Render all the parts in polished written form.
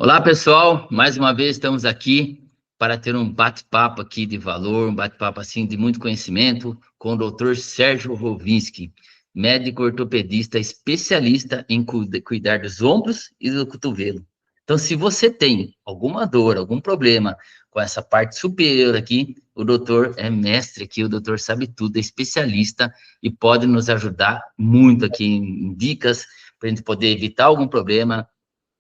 Olá, pessoal. Mais uma vez estamos aqui para ter um bate-papo aqui de valor, um bate-papo assim de muito conhecimento com o Dr. Sérgio Rovinski, médico ortopedista especialista em cuidar dos ombros e do cotovelo. Então, se você tem alguma dor, algum problema com essa parte superior aqui, o doutor é mestre aqui, o doutor sabe tudo, é especialista e pode nos ajudar muito aqui em dicas para a gente poder evitar algum problema,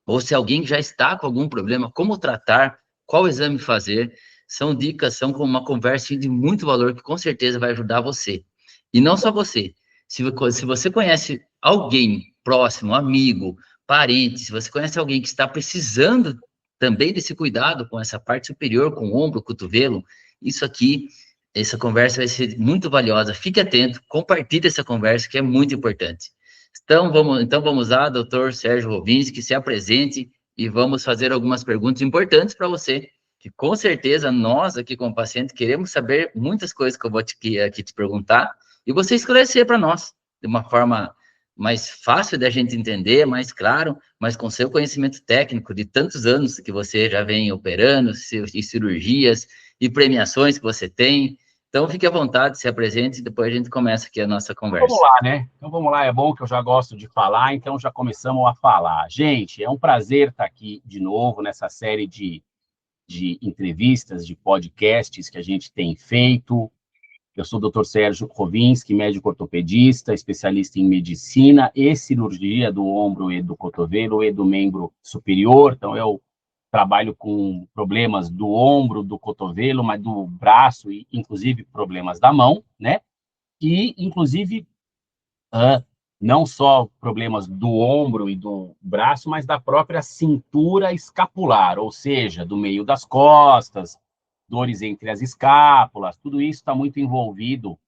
ou se alguém já está com algum problema, como tratar, qual exame fazer, são dicas, são como uma conversa de muito valor que com certeza vai ajudar você. E não só você, se você conhece alguém próximo, amigo, parente, se você conhece alguém que está precisando também desse cuidado com essa parte superior, com o ombro, o cotovelo, isso aqui, essa conversa vai ser muito valiosa. Fique atento, compartilhe essa conversa que é muito importante. Então vamos lá, doutor Sérgio Rovinski, se apresente e vamos fazer algumas perguntas importantes para você, que com certeza nós aqui como paciente queremos saber muitas coisas que eu vou aqui te perguntar e você esclarecer para nós de uma forma mais fácil da gente entender, mais claro, mas com seu conhecimento técnico de tantos anos que você já vem operando, e cirurgias e premiações que você tem. Então, fique à vontade, se apresente e depois a gente começa aqui a nossa Então vamos conversa. lá, né? Então vamos lá, é bom que eu já gosto de falar, então já começamos a falar. Gente, é um prazer estar aqui de novo nessa série de entrevistas, de podcasts que a gente tem feito. Eu sou o Dr. Sérgio Rovinski, médico ortopedista, especialista em medicina e cirurgia do ombro e do cotovelo e do membro superior. Então, eu trabalho com problemas do ombro, do cotovelo, mas do braço e, inclusive, problemas da mão, né? E, inclusive, não só problemas do ombro e do braço, mas da própria cintura escapular, ou seja, do meio das costas, dores entre as escápulas, tudo isso está muito envolvido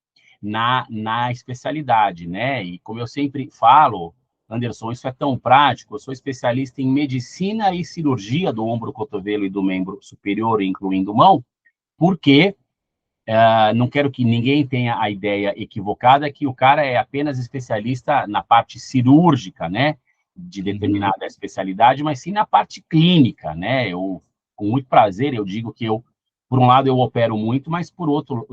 na especialidade, né? E como eu sempre falo, Anderson, isso é tão prático, eu sou especialista em medicina e cirurgia do ombro, cotovelo e do membro superior, incluindo mão, porque não quero que ninguém tenha a ideia equivocada que o cara é apenas especialista na parte cirúrgica, né, de Uhum. determinada especialidade, mas sim na parte clínica, né? Eu, com muito prazer, eu digo que eu, por um lado, eu opero muito, mas por outro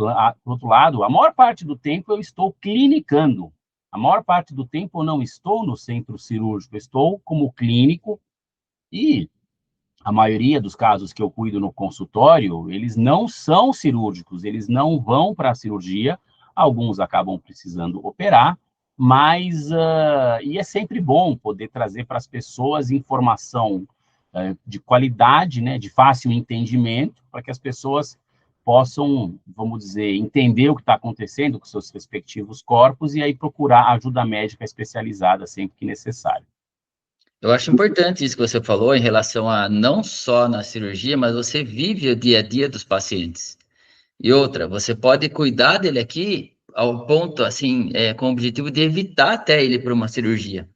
lado, a maior parte do tempo eu estou clinicando. A maior parte do tempo eu não estou no centro cirúrgico, eu estou como clínico e a maioria dos casos que eu cuido no consultório, eles não são cirúrgicos, eles não vão para a cirurgia, alguns acabam precisando operar, mas e é sempre bom poder trazer para as pessoas informação de qualidade, né, de fácil entendimento, para que as pessoas possam, vamos dizer, entender o que está acontecendo com seus respectivos corpos e aí procurar ajuda médica especializada sempre que necessário. Eu acho importante isso que você falou em relação a não só na cirurgia, mas você vive o dia a dia dos pacientes. E outra, você pode cuidar dele aqui ao ponto, assim, com o objetivo de evitar até ele para uma cirurgia.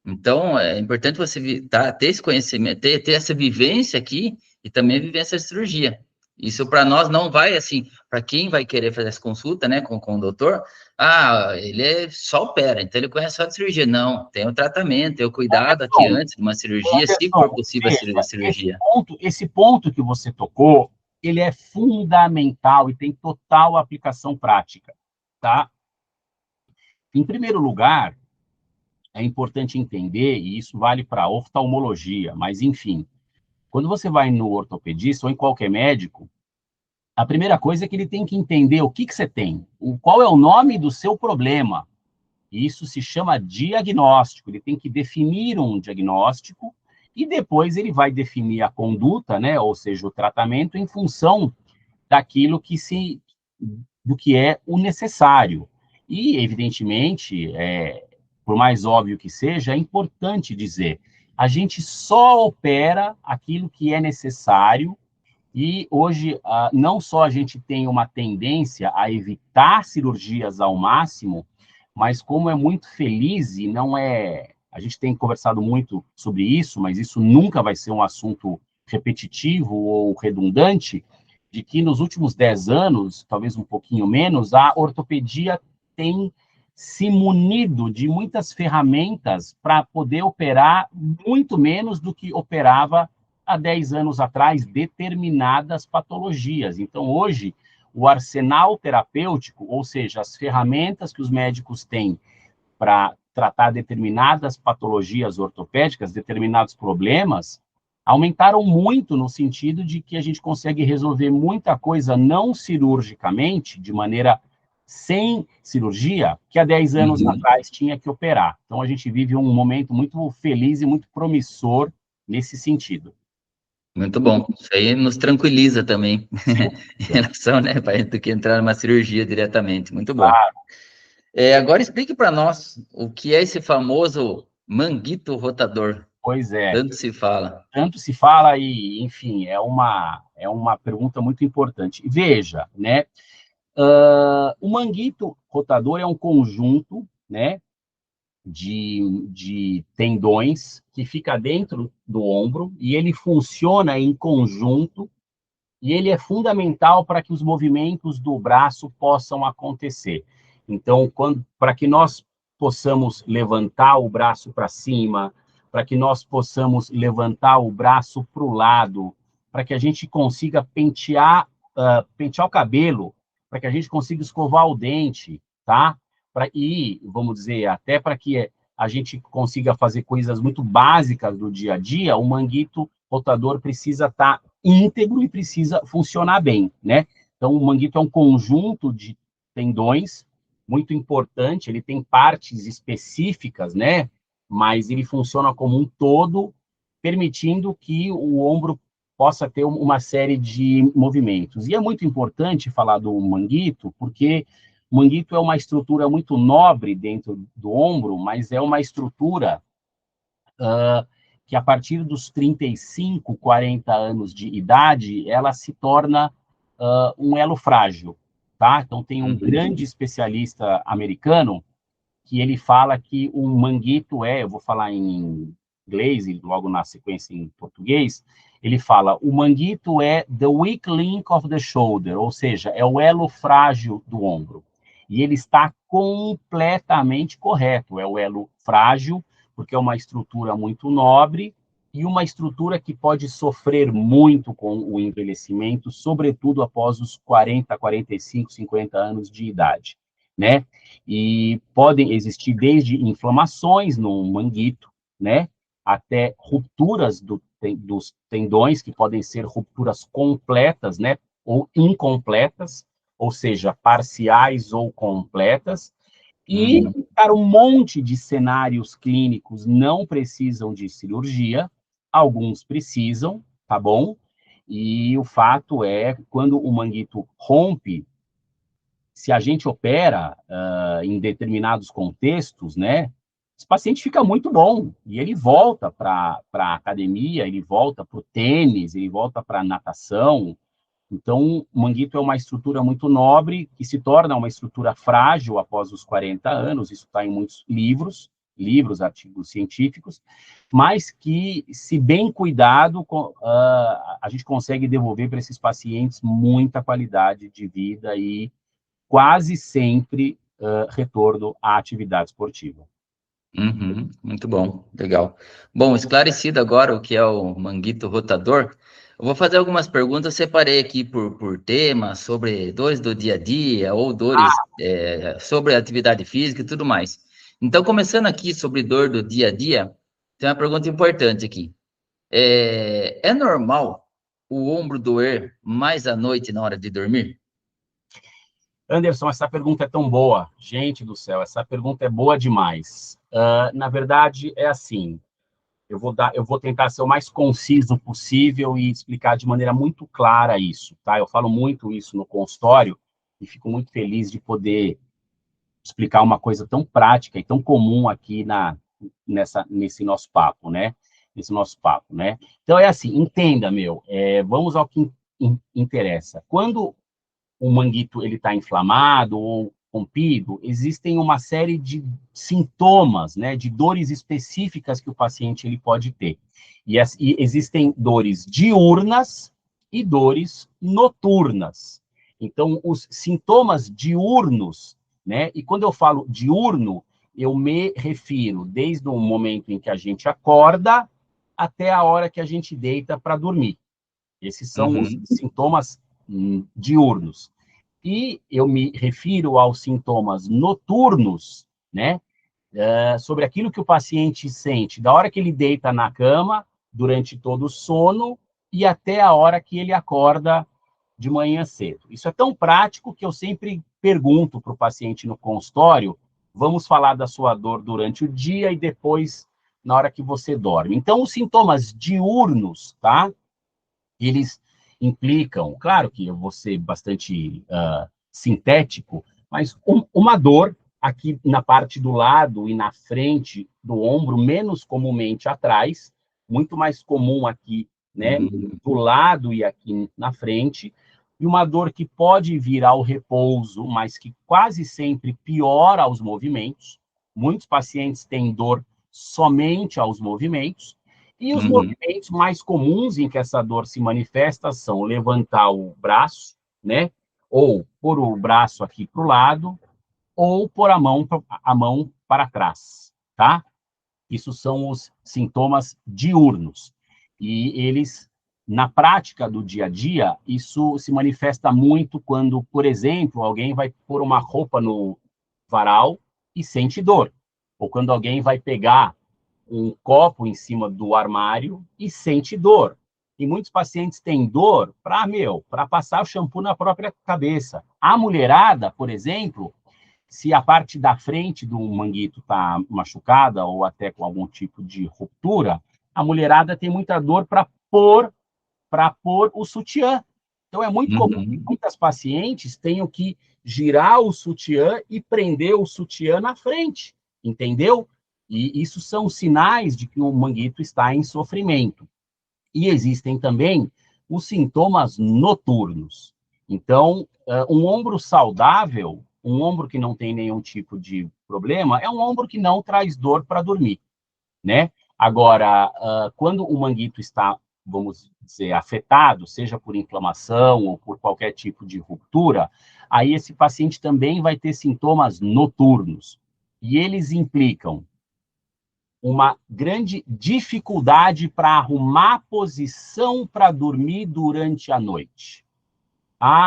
Então, é importante você ter esse conhecimento, ter essa vivência aqui e também viver essa cirurgia. Isso para nós não vai, assim, para quem vai querer fazer essa consulta, né, com o doutor, ele só opera, então ele conhece só de cirurgia. Não, tem o tratamento, tem o cuidado aqui Anderson, antes de uma cirurgia, se for Anderson, possível a veja, cirurgia. esse ponto que você tocou, ele é fundamental e tem total aplicação prática, tá? Em primeiro lugar, é importante entender, e isso vale para oftalmologia, mas enfim, quando você vai no ortopedista ou em qualquer médico, a primeira coisa é que ele tem que entender o que você tem, qual é o nome do seu problema. Isso se chama diagnóstico. Ele tem que definir um diagnóstico e depois ele vai definir a conduta, né? Ou seja, o tratamento em função daquilo do que é o necessário. E, evidentemente, por mais óbvio que seja, é importante dizer, a gente só opera aquilo que é necessário e hoje, não só a gente tem uma tendência a evitar cirurgias ao máximo, mas como é muito feliz e não é. A gente tem conversado muito sobre isso, mas isso nunca vai ser um assunto repetitivo ou redundante, de que nos últimos 10 anos, talvez um pouquinho menos, a ortopedia tem se munido de muitas ferramentas para poder operar muito menos do que operava há 10 anos atrás, determinadas patologias. Então, hoje, o arsenal terapêutico, ou seja, as ferramentas que os médicos têm para tratar determinadas patologias ortopédicas, determinados problemas, aumentaram muito no sentido de que a gente consegue resolver muita coisa não cirurgicamente, de maneira sem cirurgia, que há 10 anos atrás tinha que operar. Então, a gente vive um momento muito feliz e muito promissor nesse sentido. Muito bom. Isso aí nos tranquiliza também, em relação, né, para do que entrar numa cirurgia diretamente. Muito bom. Agora explique para nós o que é esse famoso manguito rotador. Pois é. Tanto se fala. Tanto se fala e, enfim, é uma pergunta muito importante. Veja, né, o manguito rotador é um conjunto, né, de tendões que fica dentro do ombro e ele funciona em conjunto e ele é fundamental para que os movimentos do braço possam acontecer. Então, para que nós possamos levantar o braço para cima, para que nós possamos levantar o braço para o lado, para que a gente consiga pentear o cabelo, para que a gente consiga escovar o dente, tá? E, vamos dizer, até para que a gente consiga fazer coisas muito básicas do dia a dia, o manguito rotador precisa estar íntegro e precisa funcionar bem, né? Então, o manguito é um conjunto de tendões muito importante, ele tem partes específicas, né? Mas ele funciona como um todo, permitindo que o ombro possa ter uma série de movimentos. E é muito importante falar do manguito, porque o manguito é uma estrutura muito nobre dentro do ombro, mas é uma estrutura que a partir dos 35, 40 anos de idade, ela se torna um elo frágil, tá? Então, tem um grande especialista americano que ele fala que o manguito eu vou falar em inglês e logo na sequência em português, ele fala, o manguito é the weak link of the shoulder, ou seja, é o elo frágil do ombro. E ele está completamente correto, é o elo frágil, porque é uma estrutura muito nobre e uma estrutura que pode sofrer muito com o envelhecimento, sobretudo após os 40, 45, 50 anos de idade, né? E podem existir desde inflamações no manguito, né? Até rupturas dos tendões, que podem ser rupturas completas, né? Ou incompletas, ou seja, parciais ou completas. E, para um monte de cenários clínicos não precisam de cirurgia, alguns precisam, tá bom? E o fato é, quando o manguito rompe, se a gente opera em determinados contextos, né, esse paciente fica muito bom e ele volta para a academia, ele volta para o tênis, ele volta para a natação. Então, o manguito é uma estrutura muito nobre que se torna uma estrutura frágil após os 40 anos, isso está em muitos livros, artigos científicos, mas que, se bem cuidado, a gente consegue devolver para esses pacientes muita qualidade de vida e quase sempre retorno à atividade esportiva. Muito bom, legal. Bom, esclarecido agora o que é o manguito rotador, eu vou fazer algumas perguntas, separei aqui por tema, sobre dores do dia a dia, ou dores sobre atividade física e tudo mais. Então, começando aqui sobre dor do dia a dia, tem uma pergunta importante aqui. É normal o ombro doer mais à noite na hora de dormir? Anderson, essa pergunta é tão boa. Gente do céu, essa pergunta é boa demais. Na verdade, é assim, eu vou tentar ser o mais conciso possível e explicar de maneira muito clara isso, tá? Eu falo muito isso no consultório e fico muito feliz de poder explicar uma coisa tão prática e tão comum aqui nesse nosso papo, né? Nesse nosso papo, né? Então, é assim, entenda, vamos ao que interessa. Quando o manguito ele está inflamado ou rompido, existem uma série de sintomas, né, de dores específicas que o paciente ele pode ter. E existem dores diurnas e dores noturnas. Então, os sintomas diurnos, né, e quando eu falo diurno, eu me refiro desde o momento em que a gente acorda até a hora que a gente deita para dormir. Esses são os sintomas diurnos. E eu me refiro aos sintomas noturnos, né? Sobre aquilo que o paciente sente da hora que ele deita na cama, durante todo o sono, e até a hora que ele acorda de manhã cedo. Isso é tão prático que eu sempre pergunto para o paciente no consultório: vamos falar da sua dor durante o dia e depois na hora que você dorme. Então, os sintomas diurnos, tá? Eles implicam, claro que eu vou ser bastante sintético, mas uma dor aqui na parte do lado e na frente do ombro, menos comumente atrás, muito mais comum aqui, né, do lado e aqui na frente, e uma dor que pode vir ao repouso, mas que quase sempre piora os movimentos. Muitos pacientes têm dor somente aos movimentos, e os movimentos mais comuns em que essa dor se manifesta são levantar o braço, né, ou pôr o braço aqui para o lado, ou pôr a mão para trás, tá? Isso são os sintomas diurnos. E eles, na prática do dia a dia, isso se manifesta muito quando, por exemplo, alguém vai pôr uma roupa no varal e sente dor. Ou quando alguém vai pegar um copo em cima do armário e sente dor. E muitos pacientes têm dor para passar o shampoo na própria cabeça. A mulherada, por exemplo, se a parte da frente do manguito está machucada ou até com algum tipo de ruptura, a mulherada tem muita dor para pôr o sutiã. Então, é muito comum que muitas pacientes tenham que girar o sutiã e prender o sutiã na frente, entendeu? E isso são sinais de que o manguito está em sofrimento. E existem também os sintomas noturnos. Então, um ombro saudável, um ombro que não tem nenhum tipo de problema, é um ombro que não traz dor para dormir, né? Agora, quando o manguito está, vamos dizer, afetado, seja por inflamação ou por qualquer tipo de ruptura, aí esse paciente também vai ter sintomas noturnos. E eles implicam uma grande dificuldade para arrumar posição para dormir durante a noite.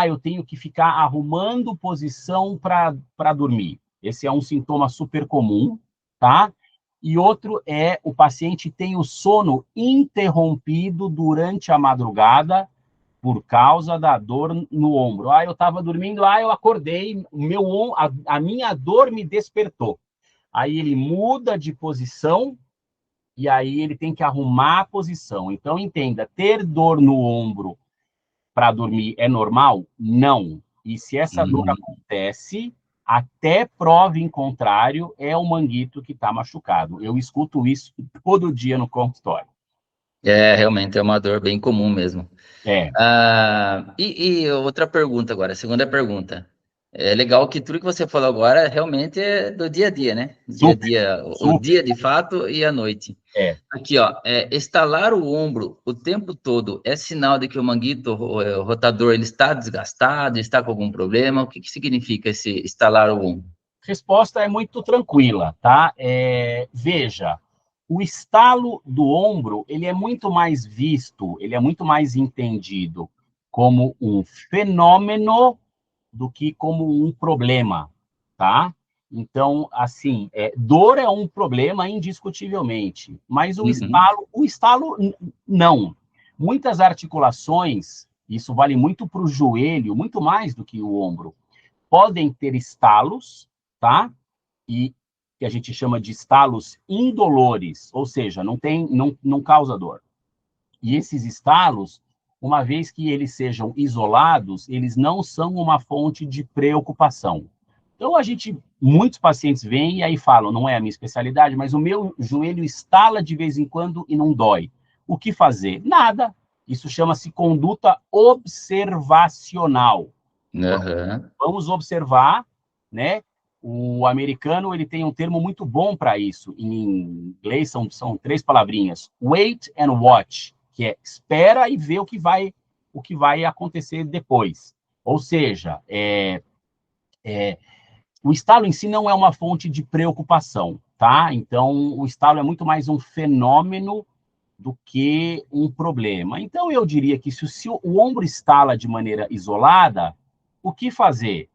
Eu tenho que ficar arrumando posição para dormir. Esse é um sintoma super comum, tá? E outro é o paciente tem o sono interrompido durante a madrugada por causa da dor no ombro. Eu estava dormindo, eu acordei, a minha dor me despertou. Aí ele muda de posição e aí ele tem que arrumar a posição. Então, entenda, ter dor no ombro para dormir é normal? Não. E se essa dor acontece, até prova em contrário, é o manguito que está machucado. Eu escuto isso todo dia no consultório. Realmente é uma dor bem comum mesmo. E outra pergunta agora, a segunda pergunta. É legal que tudo que você falou agora realmente é do dia a dia, né? Dia a dia, o dia de fato e a noite. Aqui, ó, estalar o ombro o tempo todo é sinal de que o manguito o rotador ele está desgastado, está com algum problema? O que significa esse estalar o ombro? Resposta é muito tranquila, tá? Veja, o estalo do ombro, ele é muito mais visto, ele é muito mais entendido como um fenômeno do que como um problema, tá? Então, assim, dor é um problema indiscutivelmente, mas o estalo não. Muitas articulações, isso vale muito para o joelho, muito mais do que o ombro, podem ter estalos, tá? E que a gente chama de estalos indolores, ou seja, não causa dor. E esses estalos, uma vez que eles sejam isolados, eles não são uma fonte de preocupação. Então, muitos pacientes vêm e aí falam, não é a minha especialidade, mas o meu joelho estala de vez em quando e não dói. O que fazer? Nada. Isso chama-se conduta observacional. Vamos observar, né? O americano ele tem um termo muito bom para isso. Em inglês são 3 palavrinhas: wait and watch, que é espera e vê o que vai acontecer depois. Ou seja, o estalo em si não é uma fonte de preocupação, tá? Então, o estalo é muito mais um fenômeno do que um problema. Então, eu diria que se o ombro estala de maneira isolada, o que fazer?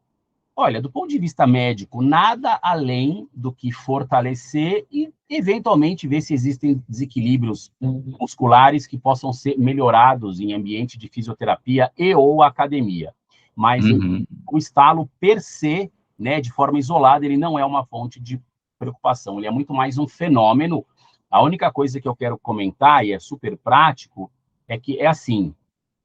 Olha, do ponto de vista médico, nada além do que fortalecer e, eventualmente, ver se existem desequilíbrios musculares que possam ser melhorados em ambiente de fisioterapia e ou academia. Mas Uhum. o estalo, per se, né, de forma isolada, ele não é uma fonte de preocupação, ele é muito mais um fenômeno. A única coisa que eu quero comentar, e é super prático, é que é assim,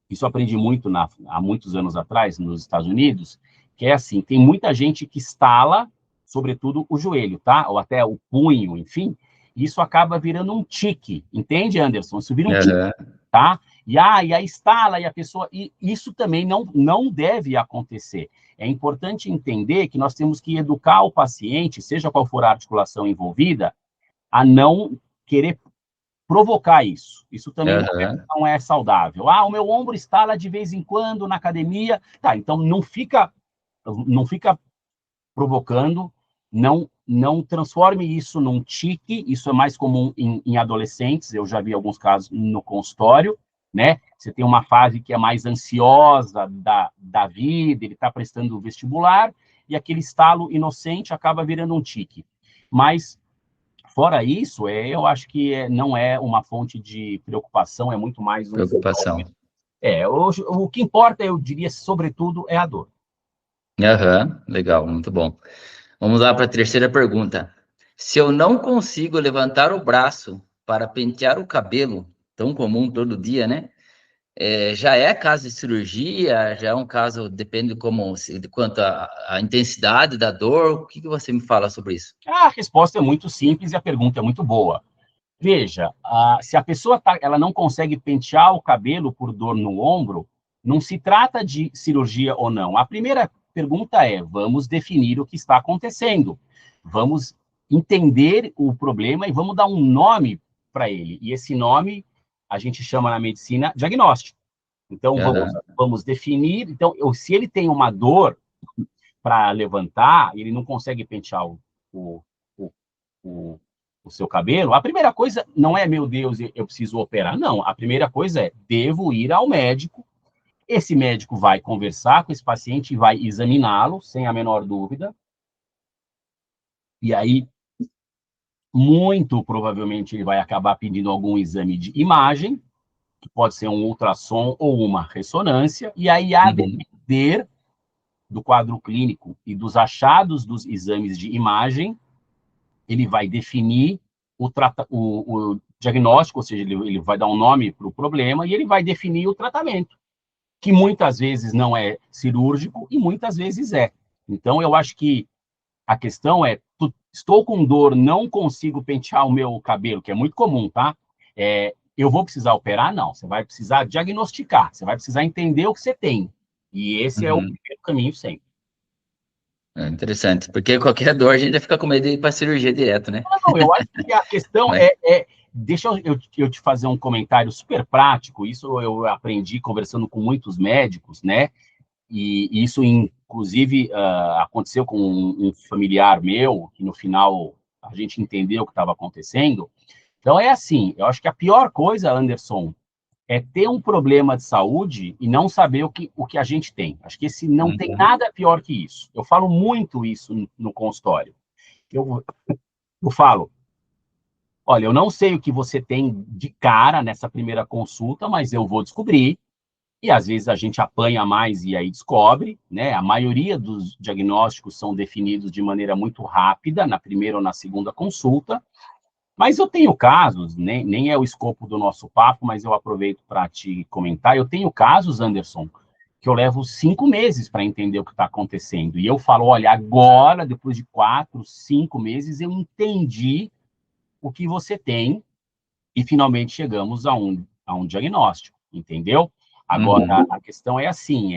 isso eu aprendi muito há muitos anos atrás, nos Estados Unidos, que é assim, tem muita gente que estala, sobretudo o joelho, tá? Ou até o punho, enfim, e isso acaba virando um tique, entende, Anderson? Isso vira um tique, Aham. tá? E aí estala, e a pessoa... E isso também não deve acontecer. É importante entender que nós temos que educar o paciente, seja qual for a articulação envolvida, a não querer provocar isso. Isso também Aham. não é saudável. Ah, o meu ombro estala de vez em quando na academia. Tá, então não fica provocando, não transforme isso num tique, isso é mais comum em adolescentes, eu já vi alguns casos no consultório, né? Você tem uma fase que é mais ansiosa da vida, ele está prestando o vestibular, e aquele estalo inocente acaba virando um tique. Mas, fora isso, eu acho que não é uma fonte de preocupação, é muito mais um Preocupação. fenômeno. O que importa, eu diria, sobretudo, é a dor. Aham. Legal, muito bom. Vamos lá para a terceira pergunta. Se eu não consigo levantar o braço para pentear o cabelo, tão comum todo dia, né? Já é caso de cirurgia? Já é um caso, depende de quanto a intensidade da dor? O que você me fala sobre isso? A resposta é muito simples e a pergunta é muito boa. Veja, se a pessoa ela não consegue pentear o cabelo por dor no ombro, não se trata de cirurgia ou não. A primeira pergunta é: vamos definir o que está acontecendo. Vamos entender o problema e vamos dar um nome para ele. E esse nome a gente chama na medicina diagnóstico. Então, vamos, Aham. vamos definir. Então, se ele tem uma dor para levantar, ele não consegue pentear o, o, o, o seu cabelo, a primeira coisa não é, meu Deus, eu preciso operar. Não, a primeira coisa é, devo ir ao médico. Esse médico vai conversar com esse paciente e vai examiná-lo, sem a menor dúvida. E aí, muito provavelmente, ele vai acabar pedindo algum exame de imagem, que pode ser um ultrassom ou uma ressonância. E aí, a Uhum. depender do quadro clínico e dos achados dos exames de imagem, ele vai definir o diagnóstico, ou seja, ele vai dar um nome para o problema e ele vai definir o tratamento, que muitas vezes não é cirúrgico e muitas vezes é. Então, eu acho que a questão é, estou com dor, não consigo pentear o meu cabelo, que é muito comum, tá? Eu vou precisar operar? Não, você vai precisar diagnosticar, você vai precisar entender o que você tem. E esse é o Uhum. primeiro caminho sempre. É interessante, porque qualquer dor a gente vai ficar com medo de ir para cirurgia direto, né? Não, eu acho que a questão Mas, deixa eu te fazer um comentário super prático, isso eu aprendi conversando com muitos médicos, né? E isso, inclusive, aconteceu com um familiar meu, que no final a gente entendeu o que estava acontecendo. Então, é assim, eu acho que a pior coisa, Anderson, é ter um problema de saúde e não saber o que a gente tem. Acho que esse não tem uhum. nada pior que isso. Eu falo muito isso no consultório. Eu falo, olha, eu não sei o que você tem de cara nessa primeira consulta, mas eu vou descobrir. E às vezes a gente apanha mais e aí descobre, né? A maioria dos diagnósticos são definidos de maneira muito rápida, na primeira ou na segunda consulta. Mas eu tenho casos, nem é o escopo do nosso papo, mas eu aproveito para te comentar. Eu tenho casos, Anderson, que eu levo 5 meses para entender o que está acontecendo. E eu falo, olha, agora, depois de 4, 5 meses, eu entendi o que você tem e finalmente chegamos a um diagnóstico, entendeu? Agora, Uhum. a questão é assim,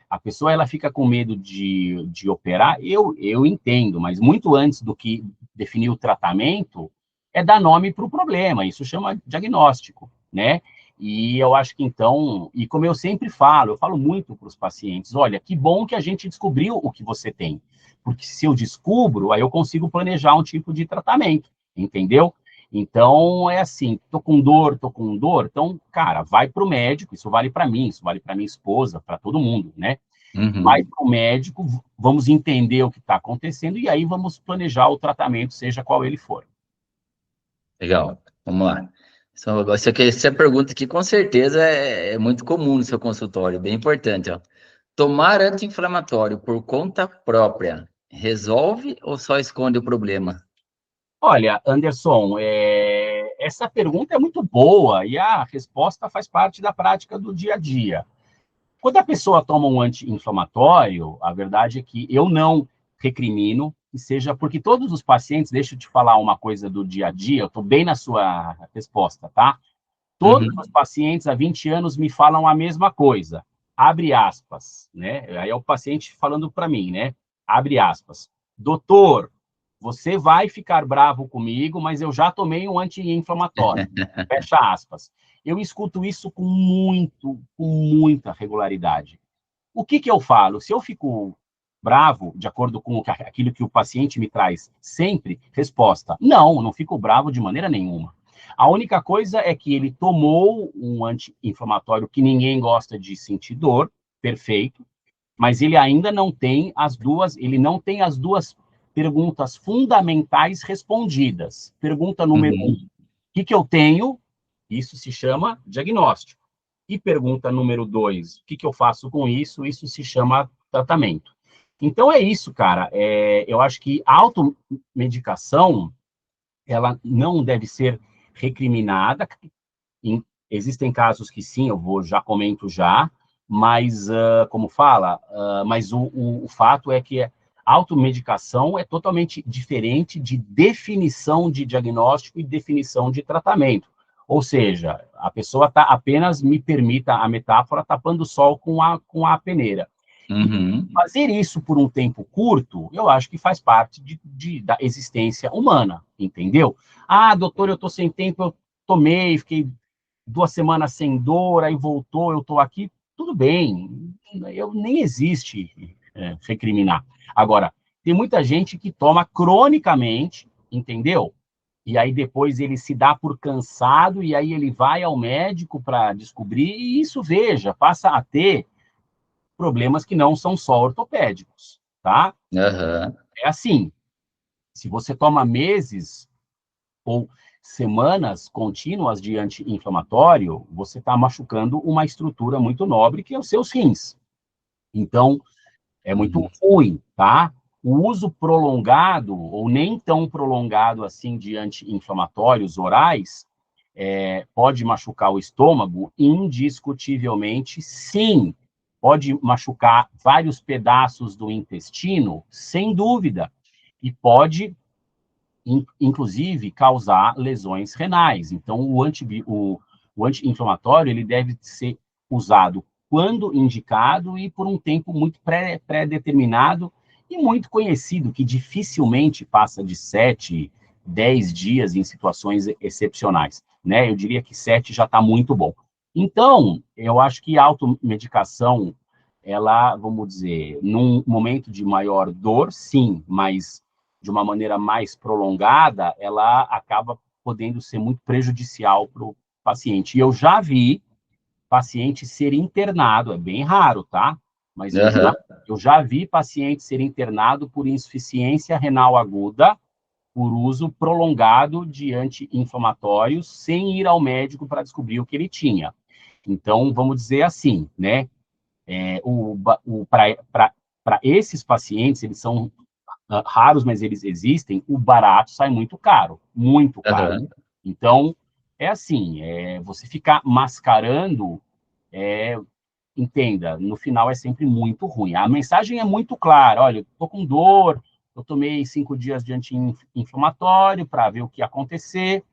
a pessoa ela fica com medo de operar, eu entendo, mas muito antes do que definir o tratamento, é dar nome para o problema, isso chama diagnóstico, né? E eu acho que então, e como eu sempre falo, eu falo muito para os pacientes, olha, que bom que a gente descobriu o que você tem, porque se eu descubro, aí eu consigo planejar um tipo de tratamento, entendeu? Então, é assim, tô com dor, então, cara, vai para o médico, isso vale para mim, isso vale para minha esposa, para todo mundo, né? Vai Uhum. para o médico, vamos entender o que está acontecendo e aí vamos planejar o tratamento, seja qual ele for. Legal, vamos lá. Essa pergunta aqui com certeza é muito comum no seu consultório, bem importante, ó. Tomar anti-inflamatório por conta própria resolve ou só esconde o problema? Olha, Anderson, essa pergunta é muito boa e a resposta faz parte da prática do dia a dia. Quando a pessoa toma um anti-inflamatório, a verdade é que eu não recrimino, que seja porque todos os pacientes, deixa eu te falar uma coisa do dia a dia, eu estou bem na sua resposta, tá? Todos os Uhum. pacientes há 20 anos me falam a mesma coisa, abre aspas, né? Aí é o paciente falando para mim, né? Abre aspas. Doutor, você vai ficar bravo comigo, mas eu já tomei um anti-inflamatório. Fecha aspas. Eu escuto isso com muita regularidade. O que eu falo? Se eu fico bravo, de acordo com aquilo que o paciente me traz sempre, resposta: não fico bravo de maneira nenhuma. A única coisa é que ele tomou um anti-inflamatório que ninguém gosta de sentir dor, perfeito, mas ele ainda não tem ele não tem as duas perguntas fundamentais respondidas. Pergunta número um: Uhum. o que eu tenho? Isso se chama diagnóstico. E pergunta número dois: o que eu faço com isso? Isso se chama tratamento. Então é isso, cara. Eu acho que a automedicação ela não deve ser recriminada. Existem casos que sim, já comento já, mas, como fala, mas o fato é que a automedicação é totalmente diferente de definição de diagnóstico e definição de tratamento. Ou seja, a pessoa está apenas, me permita a metáfora, tapando o sol com a peneira. E Uhum. fazer isso por um tempo curto, eu acho que faz parte da existência humana, entendeu? Ah, doutor, eu estou sem tempo, eu tomei, fiquei 2 semanas sem dor, aí voltou, eu estou aqui, tudo bem, eu nem existe recriminar. Agora, tem muita gente que toma cronicamente, entendeu? E aí depois ele se dá por cansado e aí ele vai ao médico para descobrir, e isso, veja, passa a ter problemas que não são só ortopédicos, tá? Aham. É assim, se você toma meses ou semanas contínuas de anti-inflamatório, você está machucando uma estrutura muito nobre, que é os seus rins. Então, é muito Uhum. ruim, tá? O uso prolongado, ou nem tão prolongado assim, de anti-inflamatórios orais, pode machucar o estômago? Indiscutivelmente, sim. Pode machucar vários pedaços do intestino? Sem dúvida. E pode inclusive causar lesões renais. Então, o anti-inflamatório ele deve ser usado quando indicado e por um tempo muito pré-determinado e muito conhecido, que dificilmente passa de 7, 10 dias em situações excepcionais. Né? Eu diria que 7 já está muito bom. Então, eu acho que a automedicação, ela, vamos dizer, num momento de maior dor, sim, mas de uma maneira mais prolongada, ela acaba podendo ser muito prejudicial para o paciente. E eu já vi paciente ser internado, é bem raro, tá? Mas Aham. eu já vi paciente ser internado por insuficiência renal aguda, por uso prolongado de anti-inflamatórios, sem ir ao médico para descobrir o que ele tinha. Então, vamos dizer assim, né? Para esses pacientes, eles são raros, mas eles existem, o barato sai muito caro, muito caro. Aham. Então, é assim, você ficar mascarando, entenda, no final é sempre muito ruim. A mensagem é muito clara: olha, eu estou com dor, eu tomei 5 dias de anti-inflamatório para ver o que ia acontecer,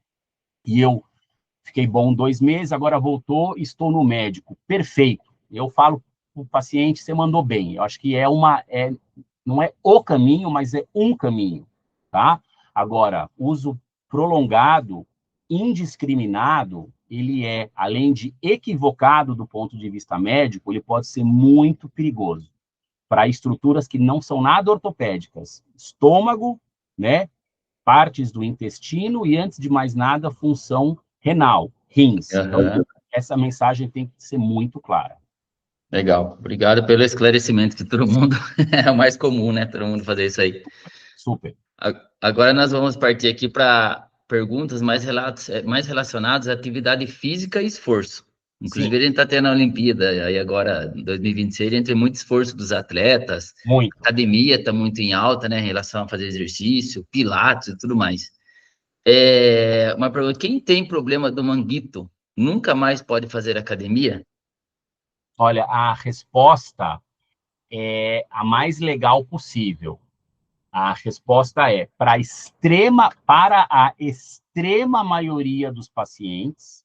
e eu fiquei bom 2 meses, agora voltou, estou no médico. Perfeito. Eu falo para o paciente: você mandou bem. Eu acho que não é o caminho, mas é um caminho, tá? Agora, uso prolongado, indiscriminado, ele além de equivocado do ponto de vista médico, ele pode ser muito perigoso para estruturas que não são nada ortopédicas. Estômago, né? partes do intestino e, antes de mais nada, função renal, rins. Então, essa mensagem tem que ser muito clara. Legal. Obrigado pelo esclarecimento, que todo mundo é o mais comum, né? Todo mundo fazer isso aí. Super. Agora nós vamos partir aqui para perguntas mais relacionadas à atividade física e esforço. Inclusive, a gente está tendo a Olimpíada, aí agora, em 2026, a gente vê muito esforço dos atletas. Muito. A academia está muito em alta, né, em relação a fazer exercício, pilates e tudo mais. Uma pergunta, quem tem problema do manguito, nunca mais pode fazer academia? Olha, a resposta é a mais legal possível. A resposta é para a extrema maioria dos pacientes.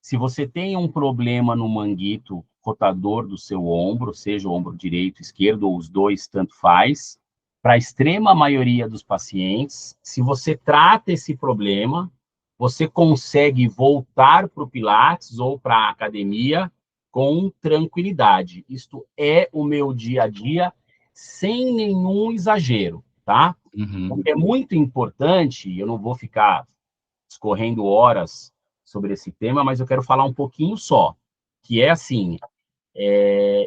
Se você tem um problema no manguito rotador do seu ombro, seja o ombro direito, esquerdo, ou os dois, tanto faz, para a extrema maioria dos pacientes, se você trata esse problema, você consegue voltar para o Pilates ou para a academia com tranquilidade. Isto é o meu dia a dia, sem nenhum exagero, tá? Uhum. É muito importante, eu não vou ficar discorrendo horas sobre esse tema, mas eu quero falar um pouquinho só, que é assim,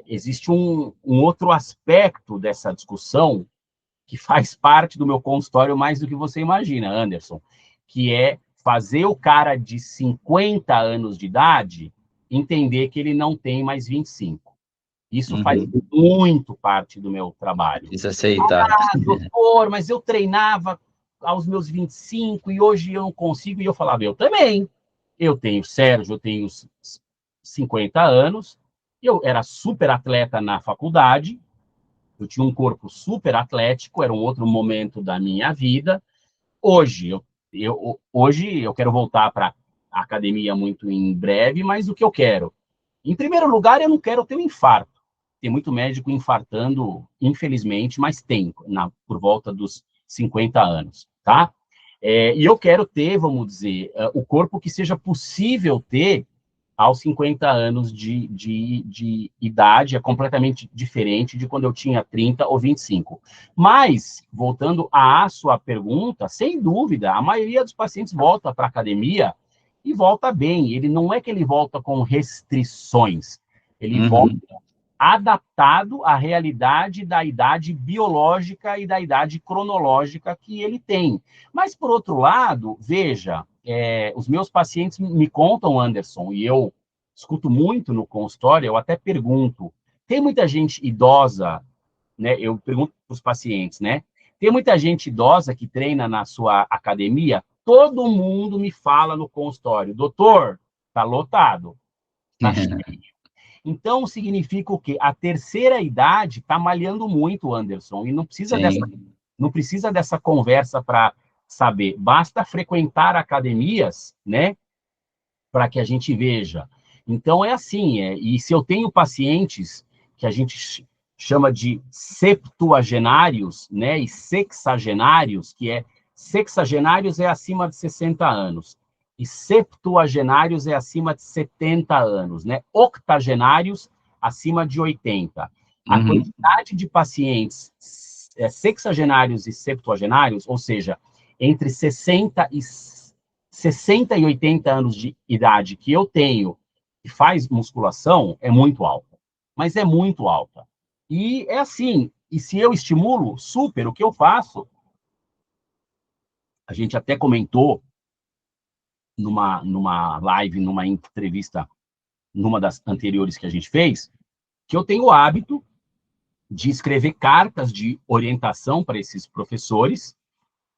existe um outro aspecto dessa discussão que faz parte do meu consultório mais do que você imagina, Anderson, que é fazer o cara de 50 anos de idade entender que ele não tem mais 25. Isso faz muito parte do meu trabalho. Isso aceitar. Doutor, mas eu treinava aos meus 25 e hoje eu não consigo. E eu falava, eu também. Eu tenho, Sérgio, eu tenho 50 anos, eu era super atleta na faculdade, eu tinha um corpo super atlético, era um outro momento da minha vida. Hoje, hoje eu quero voltar para a academia muito em breve, mas o que eu quero? Em primeiro lugar, eu não quero ter um infarto. Tem muito médico infartando, infelizmente, mas tem, por volta dos 50 anos, tá? E eu quero ter, vamos dizer, o corpo que seja possível ter aos 50 anos de idade, é completamente diferente de quando eu tinha 30 ou 25. Mas, voltando à sua pergunta, sem dúvida, a maioria dos pacientes volta para a academia e volta bem. Ele não é que ele volta com restrições, ele volta adaptado à realidade da idade biológica e da idade cronológica que ele tem. Mas, por outro lado, veja, os meus pacientes me contam, Anderson, e eu escuto muito no consultório, eu até pergunto, tem muita gente idosa, né? Eu pergunto para os pacientes, né? Tem muita gente idosa que treina na sua academia? Todo mundo me fala no consultório, doutor, tá lotado, tá cheio. Então, significa o quê? A terceira idade está malhando muito, Anderson, e não precisa dessa conversa para saber. Basta frequentar academias, né, para que a gente veja. Então, é assim, e se eu tenho pacientes que a gente chama de septuagenários, né, e sexagenários, sexagenários é acima de 60 anos, e septuagenários é acima de 70 anos, né? Octogenários acima de 80. A quantidade de pacientes sexagenários e septuagenários, ou seja, entre 60 e 80 anos de idade que eu tenho e faz musculação, é muito alta. Mas é muito alta. E é assim, e se eu estimulo, super, o que eu faço? A gente até comentou numa live, numa entrevista, numa das anteriores que a gente fez, que eu tenho o hábito de escrever cartas de orientação para esses professores,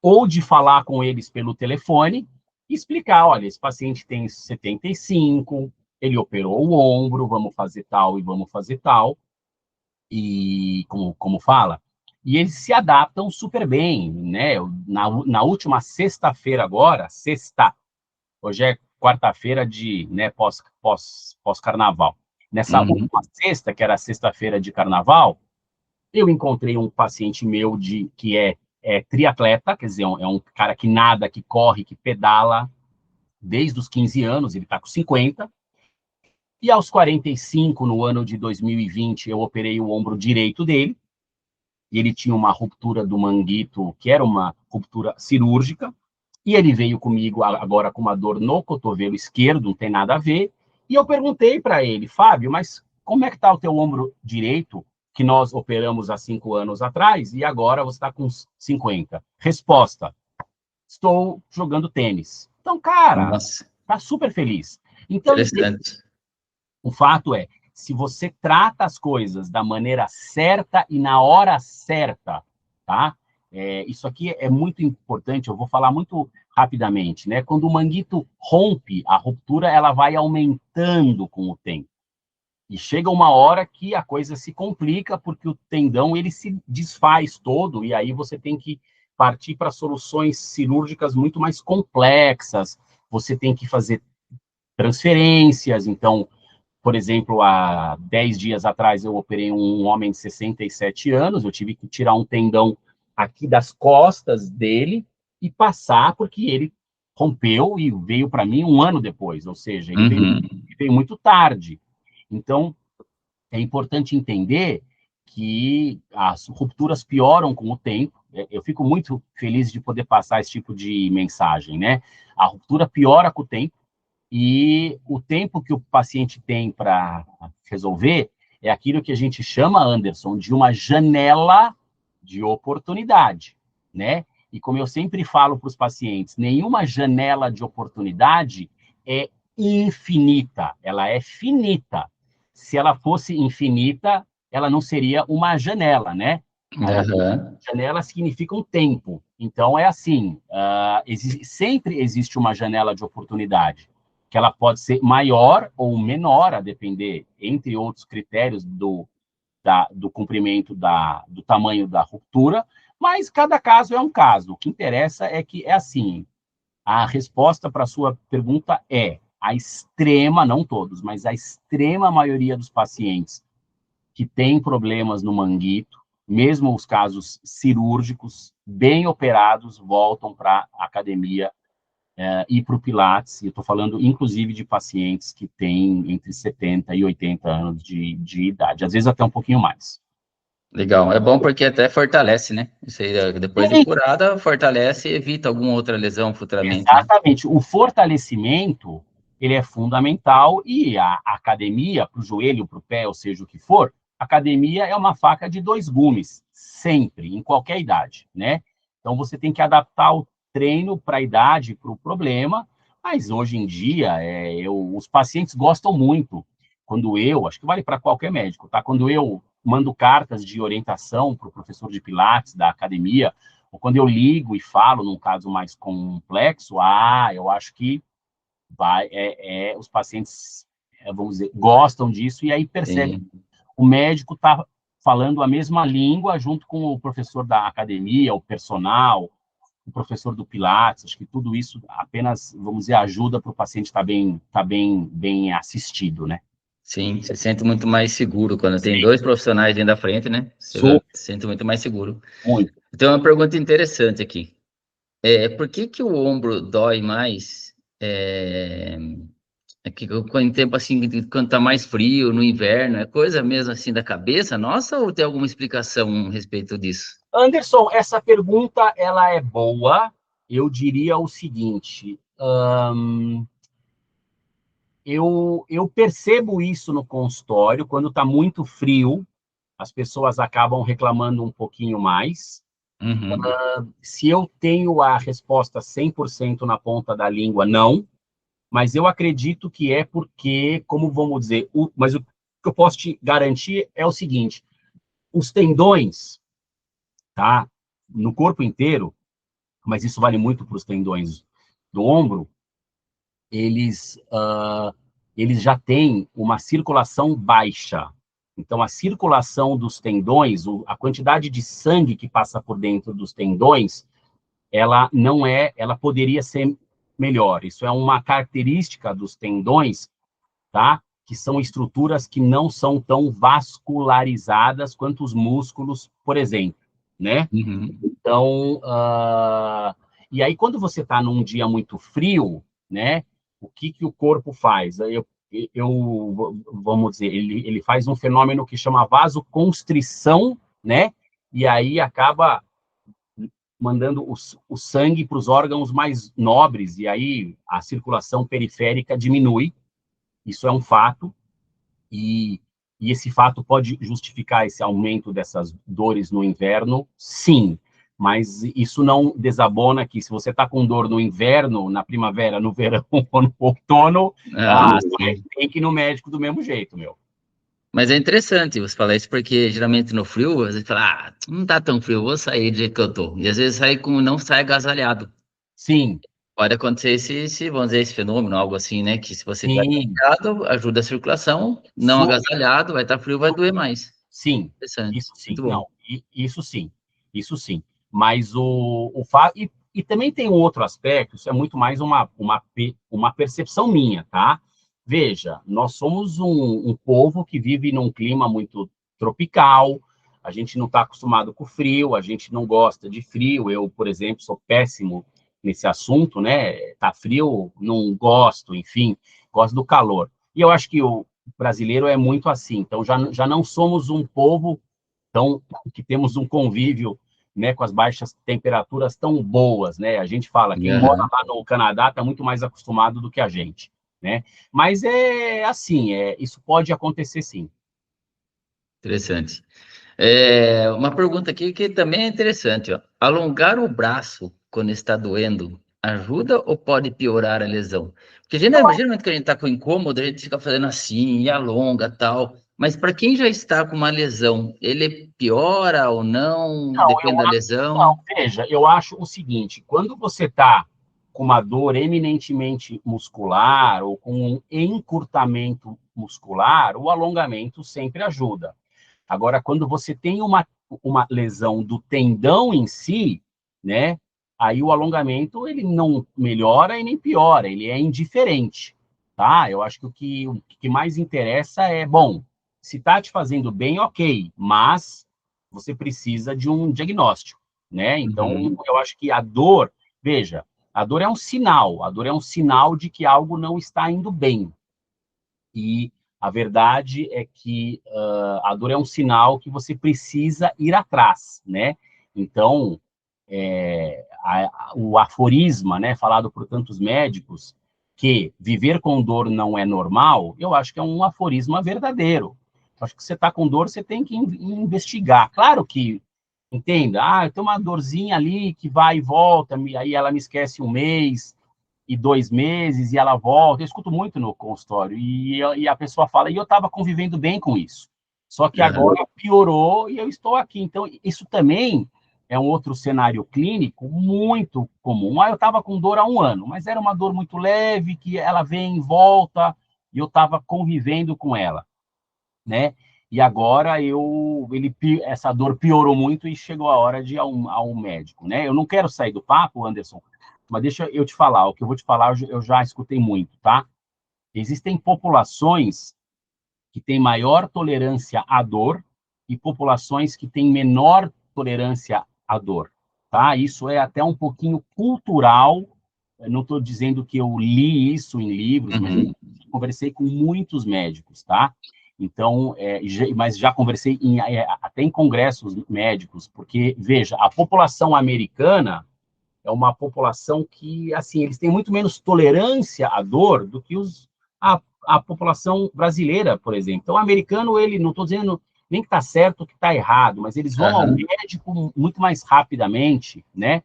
ou de falar com eles pelo telefone e explicar, olha, esse paciente tem 75, ele operou o ombro, vamos fazer tal e vamos fazer tal, e como fala, e eles se adaptam super bem, né? Na última sexta-feira agora, hoje é quarta-feira de, né, pós-carnaval. Nessa última sexta, que era a sexta-feira de carnaval, eu encontrei um paciente meu que é triatleta, quer dizer, é um cara que nada, que corre, que pedala desde os 15 anos, ele está com 50, e aos 45, no ano de 2020, eu operei o ombro direito dele, e ele tinha uma ruptura do manguito, que era uma ruptura cirúrgica, e ele veio comigo agora com uma dor no cotovelo esquerdo, não tem nada a ver, e eu perguntei para ele, Fábio, mas como é que está o teu ombro direito, que nós operamos há 5 anos atrás, e agora você está com 50? Resposta, estou jogando tênis. Então, cara, Nossa, tá super feliz. Então, interessante. o fato é, se você trata as coisas da maneira certa e na hora certa, tá? Isso aqui é muito importante, eu vou falar muito rapidamente, né? Quando o manguito rompe, a ruptura ela vai aumentando com o tempo. E chega uma hora que a coisa se complica, porque o tendão ele se desfaz todo, e aí você tem que partir para soluções cirúrgicas muito mais complexas, você tem que fazer transferências, então por exemplo, há 10 dias atrás eu operei um homem de 67 anos, eu tive que tirar um tendão aqui das costas dele e passar, porque ele rompeu e veio para mim um ano depois, ou seja, Uhum. ele veio muito tarde. Então, é importante entender que as rupturas pioram com o tempo. Eu fico muito feliz de poder passar esse tipo de mensagem, né? A ruptura piora com o tempo, e o tempo que o paciente tem para resolver é aquilo que a gente chama, Anderson, de uma janela de oportunidade, né? E como eu sempre falo para os pacientes, nenhuma janela de oportunidade é infinita, ela é finita. Se ela fosse infinita, ela não seria uma janela, né? Aham. Janela significa um tempo. Então, é assim, sempre existe uma janela de oportunidade, que ela pode ser maior ou menor, a depender, entre outros critérios, do comprimento do tamanho da ruptura, mas cada caso é um caso. O que interessa é que é assim, a resposta para a sua pergunta é a extrema, não todos, mas a extrema maioria dos pacientes que têm problemas no manguito, mesmo os casos cirúrgicos, bem operados, voltam para a academia e para o Pilates. E eu estou falando, inclusive, de pacientes que têm entre 70 e 80 anos de idade, às vezes até um pouquinho mais. Legal. É bom porque até fortalece, né? Isso aí, depois de curada, fortalece e evita alguma outra lesão futuramente, né? Exatamente. O fortalecimento, ele é fundamental, e a academia, para o joelho, para o pé, ou seja, o que for, academia é uma faca de 2 gumes, sempre, em qualquer idade, né? Então, você tem que adaptar o treino para a idade, para o problema, mas hoje em dia, os pacientes gostam muito, acho que vale para qualquer médico, tá? Quando eu mando cartas de orientação para o professor de Pilates da academia, ou quando eu ligo e falo num caso mais complexo, eu acho que os pacientes, vamos dizer, gostam disso, e aí percebe Sim. o médico está falando a mesma língua junto com o professor da academia, o personal, o professor do Pilates. Acho que tudo isso apenas, vamos dizer, ajuda para o paciente estar bem assistido, né? Sim, você se sente muito mais seguro quando tem Sim, dois profissionais dentro da frente, né? Você sou se sente muito mais seguro. muito. Então, uma pergunta interessante aqui. Por que que o ombro dói mais? Que quando tempo assim, quando tá mais frio, no inverno, é coisa mesmo assim da cabeça, nossa, ou tem alguma explicação a respeito disso? Anderson, essa pergunta ela é boa. Eu diria o seguinte: eu percebo isso no consultório, quando está muito frio, as pessoas acabam reclamando um pouquinho mais. Uhum. Se eu tenho a resposta 100% na ponta da língua, não, mas eu acredito que é porque, como vamos dizer, mas o que eu posso te garantir é o seguinte: os tendões, tá, no corpo inteiro, mas isso vale muito para os tendões do ombro, eles, eles já têm uma circulação baixa. Então, a circulação dos tendões, a quantidade de sangue que passa por dentro dos tendões, ela não é, ela poderia ser melhor. Isso é uma característica dos tendões, tá? Que são estruturas que não são tão vascularizadas quanto os músculos, por exemplo, né? Uhum. Então, e aí quando você está num dia muito frio, né? O que que o corpo faz? Vamos dizer, ele faz um fenômeno que chama vasoconstrição, né? E aí acaba mandando o sangue para os órgãos mais nobres, e aí a circulação periférica diminui, isso é um fato, e, e esse fato pode justificar esse aumento dessas dores no inverno? Sim, mas isso não desabona que se você está com dor no inverno, na primavera, no verão ou no outono, você tem que ir no médico do mesmo jeito, meu. Mas é interessante você falar isso, porque geralmente no frio, às vezes fala, não tá tão frio, vou sair do jeito que eu tô. E às vezes sai como não sai agasalhado. Sim, Pode acontecer vamos dizer, esse fenômeno, algo assim, né? Que se você estiver sim, agasalhado, ajuda a circulação, não super, agasalhado, vai estar frio, vai doer mais. sim, Interessante, isso sim, muito bom. não, isso sim. Mas o fato. E também tem um outro aspecto, isso é muito mais uma percepção minha, tá? Veja, nós somos um povo que vive num clima muito tropical, a gente não está acostumado com frio, a gente não gosta de frio. Eu, por exemplo, sou péssimo nesse assunto, né? Tá frio, não gosto, enfim, gosto do calor. E eu acho que o brasileiro é muito assim, então já não somos um povo tão que temos um convívio, né, com as baixas temperaturas tão boas, né? A gente fala, quem mora Aham, lá no Canadá está muito mais acostumado do que a gente, né? Mas é assim, isso pode acontecer sim. interessante. Uma pergunta aqui que também é interessante, ó. Alongar o braço quando está doendo ajuda ou pode piorar a lesão? Porque geralmente quando a gente está com incômodo, a gente fica fazendo assim e alonga tal. Mas para quem já está com uma lesão, ele piora ou não? Não, Depende da não, lesão. veja, eu acho o seguinte, quando você está com uma dor eminentemente muscular ou com um encurtamento muscular, o alongamento sempre ajuda. Agora, quando você tem uma lesão do tendão em si, né, aí o alongamento ele não melhora e nem piora, ele é indiferente, tá? Eu acho que o que mais interessa é, bom, se está te fazendo bem, ok, mas você precisa de um diagnóstico, né? Então, Uhum. eu acho que a dor, veja, a dor é um sinal de que algo não está indo bem. E a verdade é que a dor é um sinal que você precisa ir atrás, né? Então, o aforisma, né, falado por tantos médicos, que viver com dor não é normal, eu acho que é um aforisma verdadeiro. Acho que você está com dor, você tem que investigar. Claro que, entenda, eu tenho uma dorzinha ali que vai e volta, aí ela me esquece um mês, e 2 meses, e ela volta. Eu escuto muito no consultório, e a pessoa fala, e eu estava convivendo bem com isso. Só que Aham. agora piorou e eu estou aqui. Então, isso também é um outro cenário clínico muito comum. Eu estava com dor há um ano, mas era uma dor muito leve, que ela vem e volta, e eu estava convivendo com ela, né? E agora essa dor piorou muito e chegou a hora de ir a um médico, né? Eu não quero sair do papo, Anderson, mas deixa eu te falar. O que eu vou te falar, eu já escutei muito, tá? Existem populações que têm maior tolerância à dor e populações que têm menor tolerância à dor, tá? Isso é até um pouquinho cultural. Eu não estou dizendo que eu li isso em livros, mas eu Uhum. conversei com muitos médicos, tá? Então, mas já conversei até em congressos médicos, porque, veja, a população americana é uma população que, assim, eles têm muito menos tolerância à dor do que a população brasileira, por exemplo. Então, o americano, ele, não estou dizendo nem que está certo ou que está errado, mas eles vão ao Aham. médico muito mais rapidamente, né?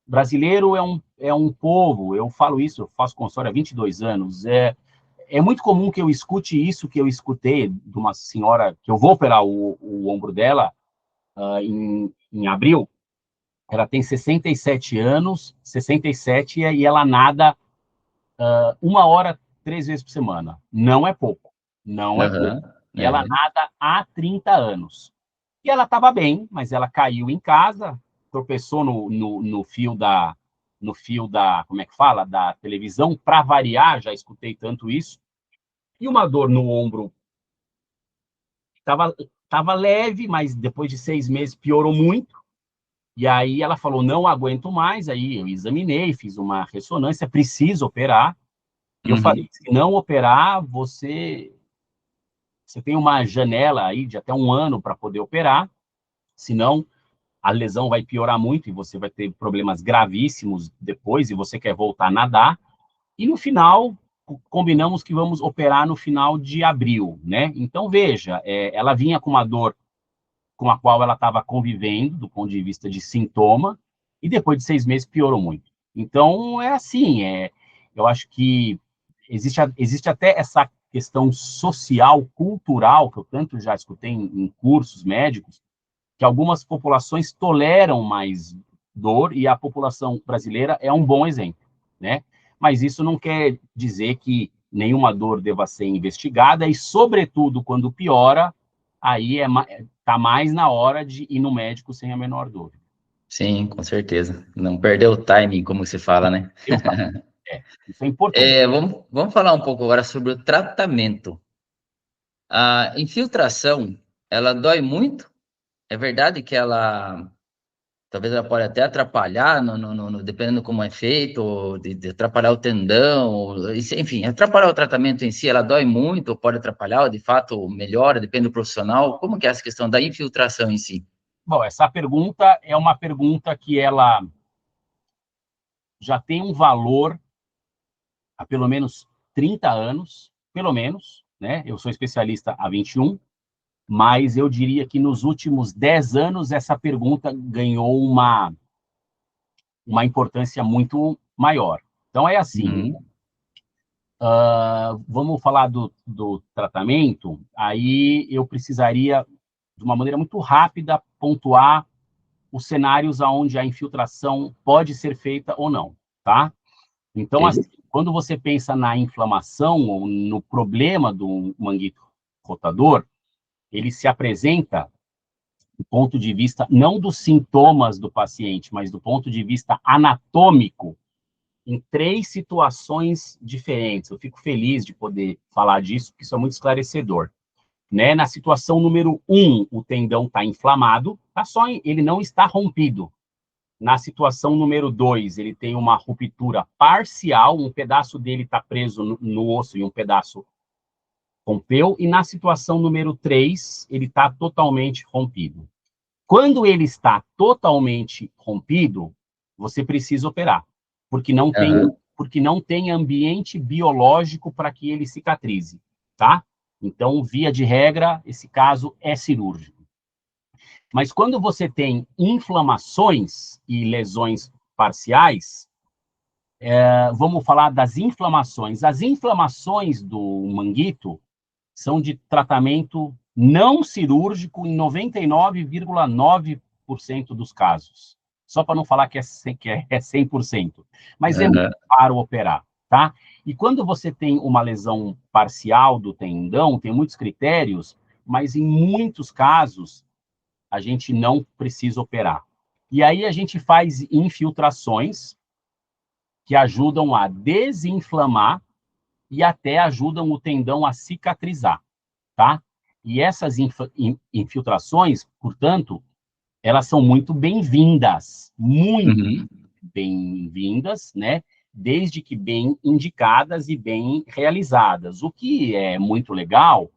O brasileiro é um povo, eu falo isso, eu faço consultório há 22 anos, é muito comum que eu escute isso que eu escutei de uma senhora, que eu vou operar o ombro dela em abril. Ela tem 67 anos, 67, e ela nada 1 hora, 3 vezes por semana. Não é pouco, não é pouco. Aham. E ela É. nada há 30 anos. E ela estava bem, mas ela caiu em casa, tropeçou no fio da, como é que fala, da televisão, para variar, já escutei tanto isso, e uma dor no ombro estava leve, mas depois de 6 meses piorou muito. E aí ela falou, não aguento mais. Aí eu examinei, fiz uma ressonância, preciso operar. E eu Uhum. falei, se não operar, você tem uma janela aí de até um ano para poder operar, senão a lesão vai piorar muito e você vai ter problemas gravíssimos depois e você quer voltar a nadar. E no final, combinamos que vamos operar no final de abril, né? Então, veja, ela vinha com uma dor com a qual ela estava convivendo, do ponto de vista de sintoma, e depois de 6 meses piorou muito. Então, é assim, eu acho que existe até essa questão social, cultural, que eu tanto já escutei em cursos médicos, que algumas populações toleram mais dor, e a população brasileira é um bom exemplo, né? Mas isso não quer dizer que nenhuma dor deva ser investigada, e, sobretudo, quando piora, aí está mais na hora de ir no médico sem a menor dúvida. Sim, com certeza. Não perder o timing, como se fala, né? Isso é importante. Vamos falar um pouco agora sobre o tratamento. A infiltração, ela dói muito? É verdade que talvez ela pode até atrapalhar, dependendo como é feito, ou de atrapalhar o tendão, enfim, atrapalhar o tratamento em si, ela dói muito, ou pode atrapalhar, ou de fato melhora, depende do profissional. Como que é essa questão da infiltração em si? Bom, essa pergunta é uma pergunta que ela já tem um valor há pelo menos 30 anos, pelo menos, né? Eu sou especialista há 21, mas eu diria que nos últimos 10 anos essa pergunta ganhou uma importância muito maior. Então, é assim, Uhum. vamos falar do tratamento, aí eu precisaria, de uma maneira muito rápida, pontuar os cenários onde a infiltração pode ser feita ou não, tá? Então, assim, Ok. quando você pensa na inflamação ou no problema do manguito rotador, ele se apresenta do ponto de vista não dos sintomas do paciente, mas do ponto de vista anatômico, em 3 situações diferentes. Eu fico feliz de poder falar disso, porque isso é muito esclarecedor. Né? Na situação número 1, o tendão está inflamado, ele não está rompido. Na situação número 2, ele tem uma ruptura parcial, um pedaço dele está preso no osso e um pedaço rompeu. E na situação número 3, ele está totalmente rompido. Quando ele está totalmente rompido, você precisa operar, Aham. porque não tem ambiente biológico para que ele cicatrize, tá? Então, via de regra, esse caso é cirúrgico. Mas quando você tem inflamações e lesões parciais, vamos falar das inflamações. As inflamações do manguito são de tratamento não cirúrgico em 99,9% dos casos. Só para não falar que é 100%. Mas é muito Aham. raro operar, tá? E quando você tem uma lesão parcial do tendão, tem muitos critérios, mas em muitos casos a gente não precisa operar. E aí a gente faz infiltrações que ajudam a desinflamar e até ajudam o tendão a cicatrizar, tá? E essas infiltrações, portanto, elas são muito Uhum. bem-vindas, né? Desde que bem indicadas e bem realizadas. O que é muito legal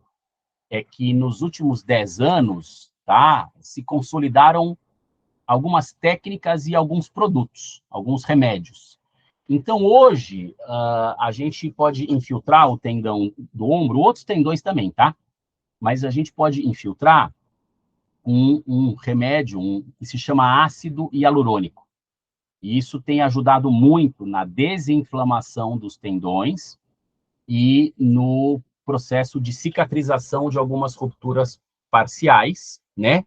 é que nos últimos 10 anos, tá, se consolidaram algumas técnicas e alguns produtos, alguns remédios. Então, hoje, a gente pode infiltrar o tendão do ombro, outros tendões também, tá? Mas a gente pode infiltrar um remédio que se chama ácido hialurônico. E isso tem ajudado muito na desinflamação dos tendões e no processo de cicatrização de algumas rupturas parciais, né?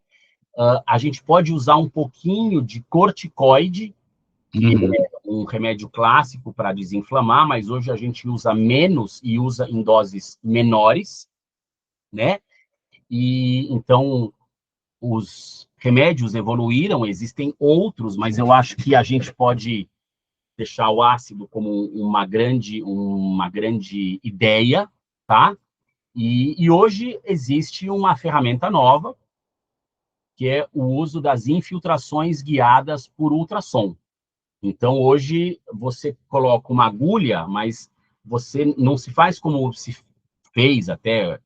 A gente pode usar um pouquinho de corticoide, que Uhum. é um remédio clássico para desinflamar, mas hoje a gente usa menos e usa em doses menores, né? E então os remédios evoluíram, existem outros, mas eu acho que a gente pode deixar o ácido como uma grande ideia, tá? E hoje existe uma ferramenta nova, que é o uso das infiltrações guiadas por ultrassom. Então, hoje, você coloca uma agulha, mas você não se faz como se fez até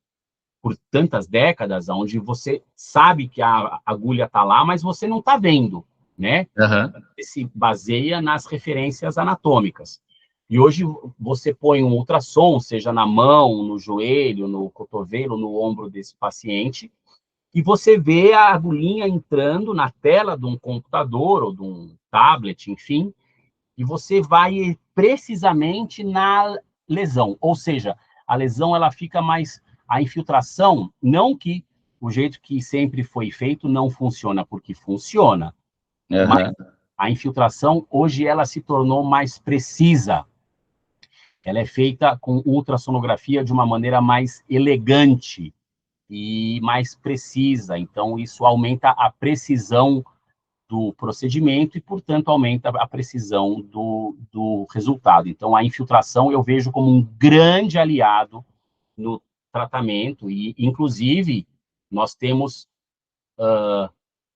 por tantas décadas, onde você sabe que a agulha está lá, mas você não está vendo, né? Aham. Se baseia nas referências anatômicas. E hoje você põe um ultrassom, seja na mão, no joelho, no cotovelo, no ombro desse paciente, e você vê a agulhinha entrando na tela de um computador ou de um tablet, enfim, e você vai precisamente na lesão. Ou seja, a lesão ela fica mais... A infiltração, não que o jeito que sempre foi feito não funciona, porque funciona, mas Aham. a infiltração, hoje, ela se tornou mais precisa. Ela é feita com ultrassonografia de uma maneira mais elegante e mais precisa. Então, isso aumenta a precisão do procedimento e, portanto, aumenta a precisão do resultado. Então, a infiltração eu vejo como um grande aliado no tratamento e, inclusive, nós temos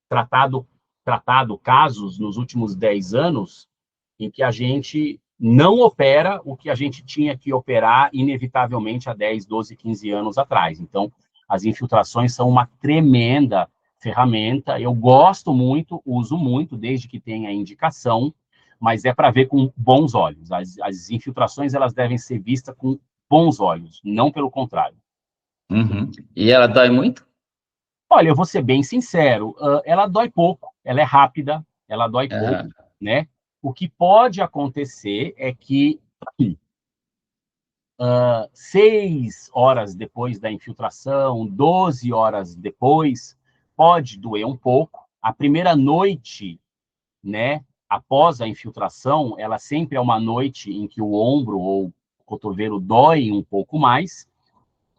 tratado, tratado casos nos últimos 10 anos em que a gente não opera o que a gente tinha que operar, inevitavelmente, há 10, 12, 15 anos atrás. Então, as infiltrações são uma tremenda ferramenta. Eu gosto muito, uso muito, desde que tenha indicação, mas é para ver com bons olhos. As infiltrações elas devem ser vistas com bons olhos, não pelo contrário. Uhum. E ela dói muito? Olha, eu vou ser bem sincero, ela dói pouco, ela é rápida, ela dói pouco, Aham. né? O que pode acontecer é que 6 horas depois da infiltração, 12 horas depois, pode doer um pouco. A primeira noite, né, após a infiltração, ela sempre é uma noite em que o ombro ou o cotovelo dói um pouco mais,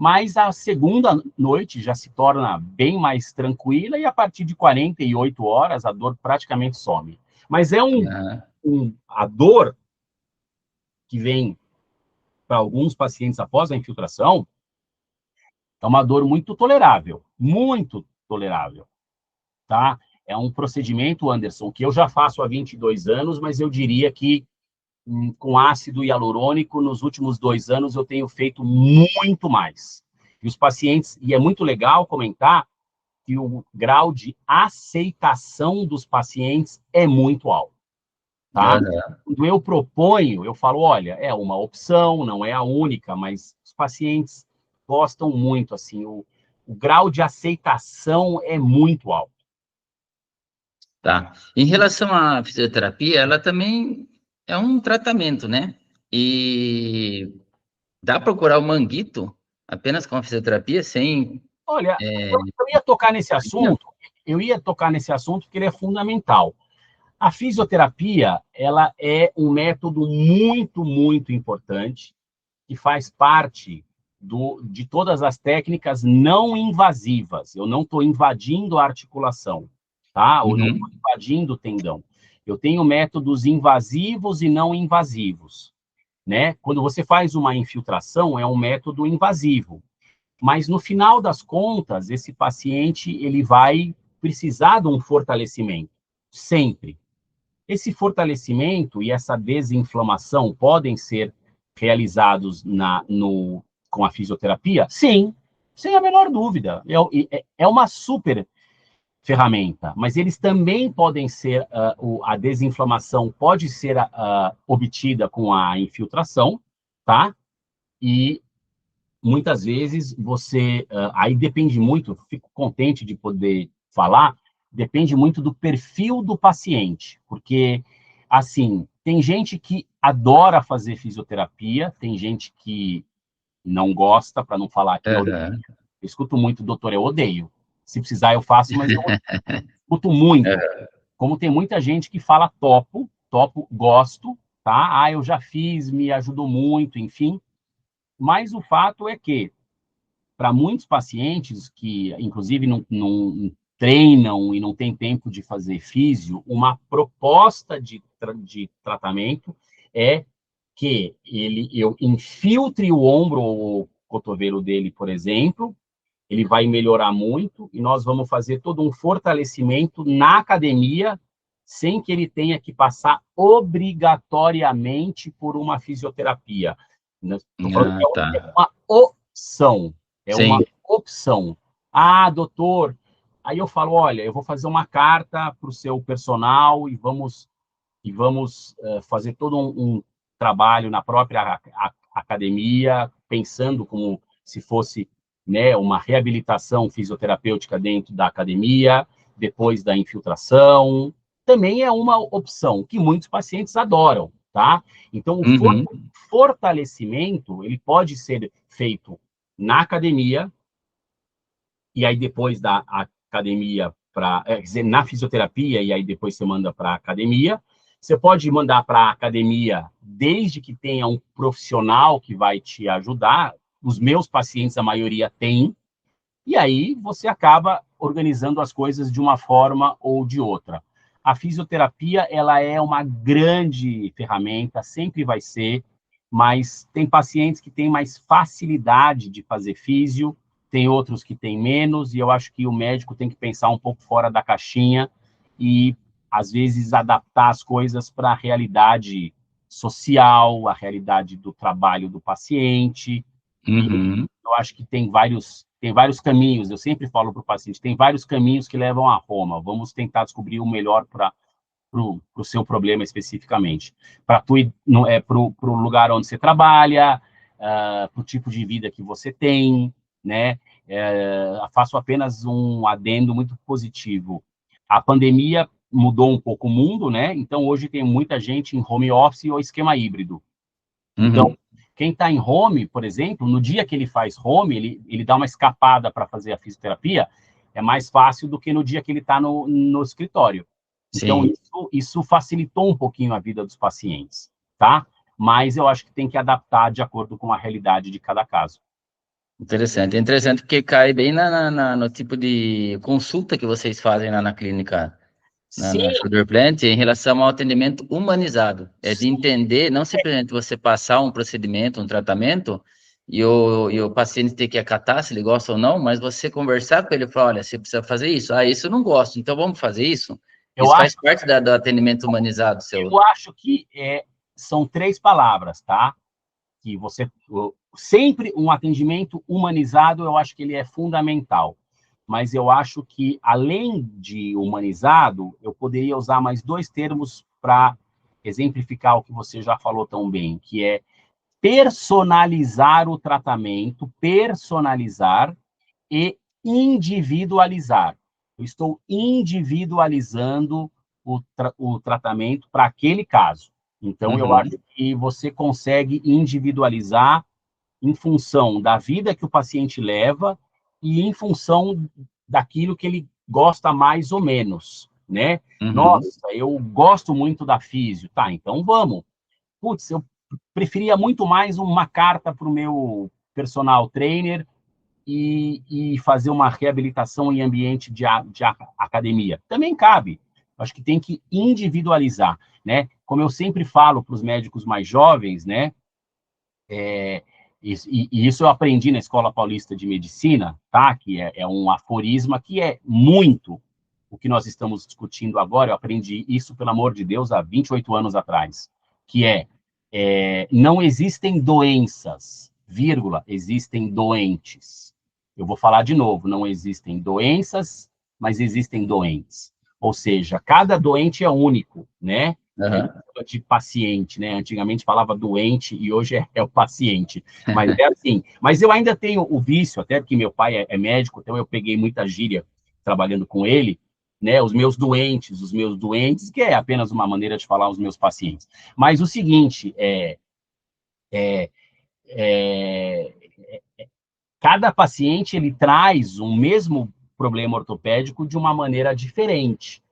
mas a segunda noite já se torna bem mais tranquila e a partir de 48 horas a dor praticamente some. Mas é Aham. a dor que vem para alguns pacientes após a infiltração é uma dor muito tolerável, tá? É um procedimento, Anderson, que eu já faço há 22 anos, mas eu diria que com ácido hialurônico, nos últimos 2 anos, eu tenho feito muito mais. E os pacientes, e é muito legal comentar que o grau de aceitação dos pacientes é muito alto, tá? Aham. Quando eu proponho, eu falo, olha, é uma opção, não é a única, mas os pacientes gostam muito, assim, o grau de aceitação é muito alto. Tá. Em relação à fisioterapia, ela também é um tratamento, né? E dá para curar o manguito apenas com a fisioterapia, sem Olha, eu ia tocar nesse cirurgia? assunto, porque ele é fundamental. A fisioterapia, ela é um método muito importante, que faz parte de todas as técnicas não invasivas. Eu não estou invadindo a articulação, tá? Ou não estou Uhum. invadindo o tendão. Eu tenho métodos invasivos e não invasivos, né? Quando você faz uma infiltração, é um método invasivo. Mas, no final das contas, esse paciente ele vai precisar de um fortalecimento, sempre. Esse fortalecimento e essa desinflamação podem ser realizados com a fisioterapia? Sim, sem a menor dúvida. É uma super ferramenta, mas eles também podem ser, a desinflamação pode ser obtida com a infiltração, tá? E muitas vezes você, aí depende muito, fico contente de poder falar, depende muito do perfil do paciente, porque, assim, tem gente que adora fazer fisioterapia, tem gente que não gosta, para não falar que eu Aham. escuto muito, doutor, eu odeio. Se precisar, eu faço, mas eu escuto muito. Aham. Como tem muita gente que fala topo, gosto, tá? Ah, eu já fiz, me ajudou muito, enfim. Mas o fato é que para muitos pacientes que, inclusive, não treinam e não têm tempo de fazer físio, uma proposta de tratamento é que eu infiltre o ombro ou o cotovelo dele, por exemplo, ele vai melhorar muito e nós vamos fazer todo um fortalecimento na academia, sem que ele tenha que passar obrigatoriamente por uma fisioterapia. Estou falando que Ah, tá. é uma opção, é Sim. uma opção. Ah, doutor, aí eu falo, olha, eu vou fazer uma carta para o seu personal e vamos fazer todo um trabalho na própria academia, pensando como se fosse, né, uma reabilitação fisioterapêutica dentro da academia, depois da infiltração. Também é uma opção que muitos pacientes adoram, tá? Então, o Uhum. fortalecimento, ele pode ser feito na academia, e aí depois da academia para, quer dizer, na fisioterapia, e aí depois você manda para a academia. Você pode mandar para a academia desde que tenha um profissional que vai te ajudar. Os meus pacientes, a maioria tem, e aí você acaba organizando as coisas de uma forma ou de outra. A fisioterapia, ela é uma grande ferramenta, sempre vai ser, mas tem pacientes que têm mais facilidade de fazer físio, tem outros que têm menos, e eu acho que o médico tem que pensar um pouco fora da caixinha e, às vezes, adaptar as coisas para a realidade social, a realidade do trabalho do paciente. E Uhum. eu acho que tem vários caminhos. Eu sempre falo para o paciente, tem vários caminhos que levam a Roma. Vamos tentar descobrir o melhor para o seu problema especificamente. Para o lugar onde você trabalha, para o tipo de vida que você tem, né? Faço apenas um adendo muito positivo. A pandemia mudou um pouco o mundo, né? Então, hoje tem muita gente em home office ou esquema híbrido. Então, Uhum. quem está em home, por exemplo, no dia que ele faz home, ele dá uma escapada para fazer a fisioterapia, é mais fácil do que no dia que ele está no escritório. Então, Sim. isso facilitou um pouquinho a vida dos pacientes, tá? Mas eu acho que tem que adaptar de acordo com a realidade de cada caso. Interessante. É interessante porque cai bem no tipo de consulta que vocês fazem lá na clínica, na Sim, Shoulder Plant, em relação ao atendimento humanizado. É de entender, não simplesmente você passar um procedimento, um tratamento, e o paciente ter que acatar se ele gosta ou não, mas você conversar com ele e falar, olha, você precisa fazer isso. Ah, isso eu não gosto, então vamos fazer isso? eu Isso faz acho, parte do atendimento humanizado seu. eu acho que são três palavras, tá? Que sempre um atendimento humanizado, eu acho que ele é fundamental. Mas eu acho que, além de humanizado, eu poderia usar mais dois termos para exemplificar o que você já falou tão bem, que é personalizar o tratamento, personalizar e individualizar. Eu estou individualizando o tratamento para aquele caso. Então, eu Uhum. acho que você consegue individualizar em função da vida que o paciente leva e em função daquilo que ele gosta mais ou menos, né? Uhum. Nossa, eu gosto muito da físio. Tá, então vamos. Putz, eu preferia muito mais uma carta para o meu personal trainer e fazer uma reabilitação em ambiente de academia. Também cabe. Acho que tem que individualizar, né? Como eu sempre falo para os médicos mais jovens, né? E isso eu aprendi na Escola Paulista de Medicina, tá? Que é um aforisma que é muito o que nós estamos discutindo agora. Eu aprendi isso, pelo amor de Deus, há 28 anos atrás, que não existem doenças, vírgula, existem doentes. Eu vou falar de novo, não existem doenças, mas existem doentes. Ou seja, cada doente é único, né? A gente Uhum. chama de paciente, né? Antigamente falava doente e hoje é o paciente. Mas é assim. Mas eu ainda tenho o vício, até porque meu pai é médico, então eu peguei muita gíria trabalhando com ele, né? Os meus doentes, que é apenas uma maneira de falar os meus pacientes. Mas o seguinte, é, é, cada paciente ele traz um mesmo problema ortopédico de uma maneira diferente.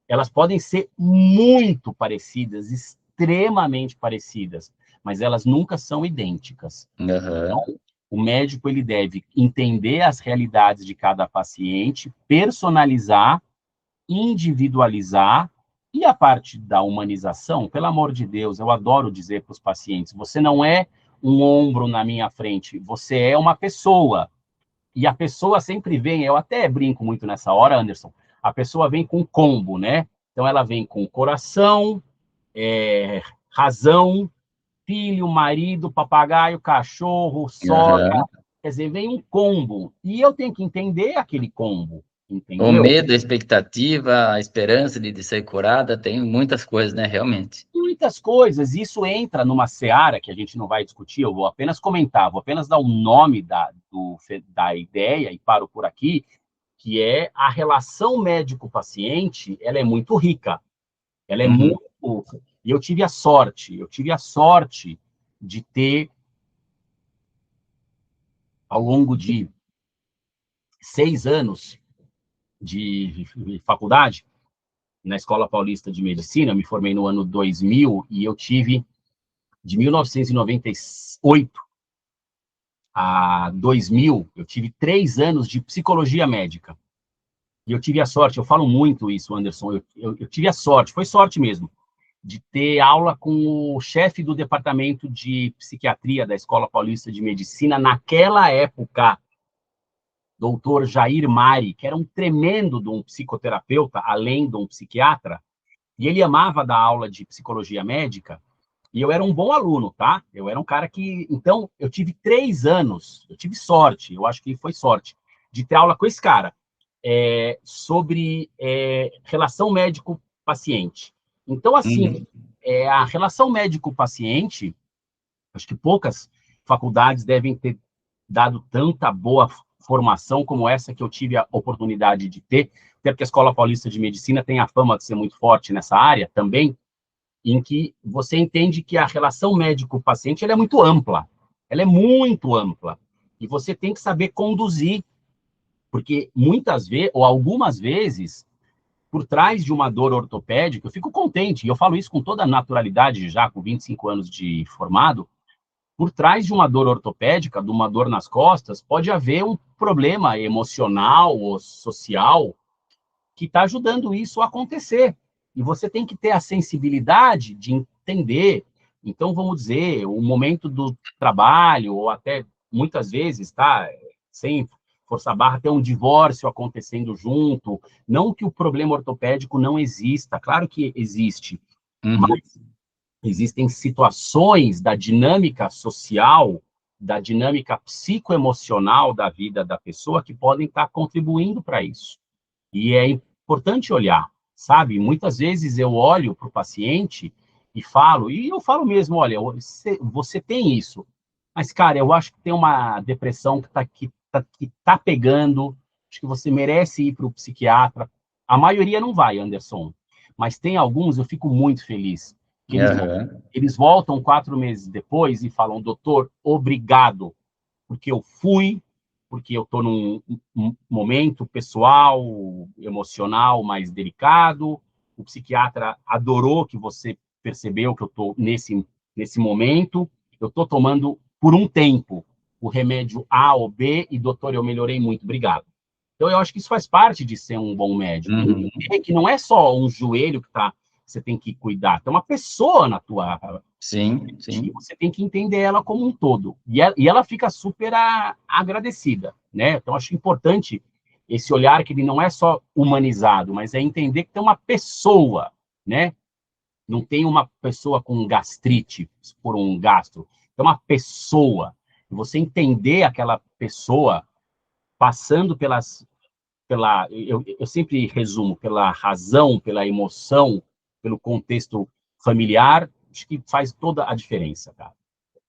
Elas podem ser muito parecidas, extremamente parecidas, mas elas nunca são idênticas. Uhum. O médico ele deve entender as realidades de cada paciente, personalizar, individualizar, e a parte da humanização, pelo amor de Deus, eu adoro dizer para os pacientes, você não é um ombro na minha frente, você é uma pessoa. E a pessoa sempre vem, eu até brinco muito nessa hora, Anderson, a pessoa vem com combo, né? Então, ela vem com coração, razão, filho, marido, papagaio, cachorro, sogra, Uhum. Quer dizer, vem um combo, e eu tenho que entender aquele combo, O entendeu? medo, a expectativa, a esperança de ser curada, tem muitas coisas, né, realmente. Muitas coisas, isso entra numa seara que a gente não vai discutir, eu vou apenas comentar, vou apenas dar o nome da ideia e paro por aqui, que é a relação médico-paciente, ela é muito rica, ela é Uhum. muito... E eu tive a sorte de ter, ao longo de 6 anos de faculdade, na Escola Paulista de Medicina, eu me formei no ano 2000, e eu tive, de 1998 a 2000, eu tive 3 anos de psicologia médica. E eu tive a sorte, eu falo muito isso, Anderson, eu tive a sorte, foi sorte mesmo, de ter aula com o chefe do departamento de psiquiatria da Escola Paulista de Medicina, naquela época, doutor Jair Mari, que era um tremendo de um psicoterapeuta, além de um psiquiatra, e ele amava dar aula de psicologia médica, e eu era um bom aluno, tá? Eu era um cara que... Então, eu tive 3 anos, eu tive sorte, eu acho que foi sorte, de ter aula com esse cara, sobre relação médico-paciente. Então, assim, a relação médico-paciente, acho que poucas faculdades devem ter dado tanta boa formação como essa que eu tive a oportunidade de ter, até porque a Escola Paulista de Medicina tem a fama de ser muito forte nessa área também, em que você entende que a relação médico-paciente ela é muito ampla. Ela é muito ampla. E você tem que saber conduzir, porque muitas vezes, ou algumas vezes, por trás de uma dor ortopédica, eu fico contente, e eu falo isso com toda a naturalidade já, com 25 anos de formado, por trás de uma dor ortopédica, de uma dor nas costas, pode haver um problema emocional ou social que está ajudando isso a acontecer. E você tem que ter a sensibilidade de entender. Então, vamos dizer, o momento do trabalho, ou até, muitas vezes, tá, sem forçar a barra, ter um divórcio acontecendo junto. Não que o problema ortopédico não exista, claro que existe, Uhum. mas existem situações da dinâmica social, da dinâmica psicoemocional da vida da pessoa que podem estar contribuindo para isso. E é importante olhar, sabe? Muitas vezes eu olho para o paciente e eu falo mesmo, olha, você tem isso, mas, cara, eu acho que tem uma depressão que tá pegando, acho que você merece ir para o psiquiatra. A maioria não vai, Anderson, mas tem alguns, eu fico muito feliz, que Aham. eles voltam 4 meses depois e falam, doutor, obrigado, porque eu fui, porque eu estou num momento pessoal, emocional mais delicado, o psiquiatra adorou que você percebeu que eu estou nesse momento, eu estou tomando por um tempo o remédio A ou B e, doutor, eu melhorei muito, obrigado. Então, eu acho que isso faz parte de ser um bom médico. Uhum. Entender que não é só um joelho você tem que cuidar, tem uma pessoa na tua Sim, e sim. você tem que entender ela como um todo. E ela fica super agradecida, né? Então, acho importante esse olhar que ele não é só humanizado, mas é entender que tem uma pessoa, né? Não tem uma pessoa com gastrite por um gastro. Tem uma pessoa. E você entender aquela pessoa passando eu sempre resumo, pela razão, pela emoção, pelo contexto familiar, acho que faz toda a diferença, cara.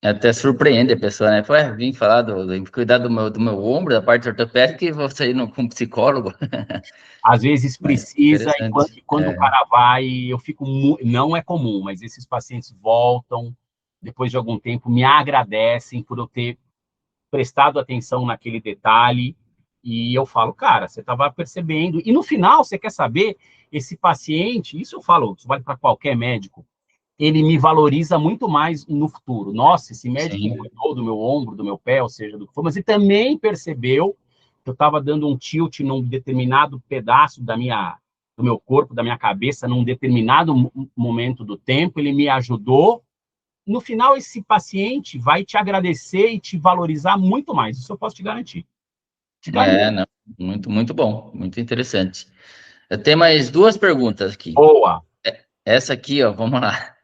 Até surpreende a pessoa, né? Pô, vim falar de cuidar do meu ombro, da parte ortopédica, e vou sair com um psicólogo. Às vezes Mas precisa, e interessante. quando o cara vai, eu fico... Não é comum, mas esses pacientes voltam, depois de algum tempo, me agradecem por eu ter prestado atenção naquele detalhe, e eu falo, cara, você estava percebendo. E no final, você quer saber, esse paciente, isso eu falo, isso vale para qualquer médico, ele me valoriza muito mais no futuro. Nossa, esse médico Sim. cuidou do meu ombro, do meu pé, ou seja, do que for, mas ele também percebeu que eu estava dando um tilt num determinado pedaço do meu corpo, da minha cabeça, num determinado momento do tempo, ele me ajudou. No final, esse paciente vai te agradecer e te valorizar muito mais, isso eu posso te garantir. Te garanto. Não. Muito, muito bom. Muito interessante. Eu tenho mais duas perguntas aqui. Boa. Essa aqui, ó, vamos lá.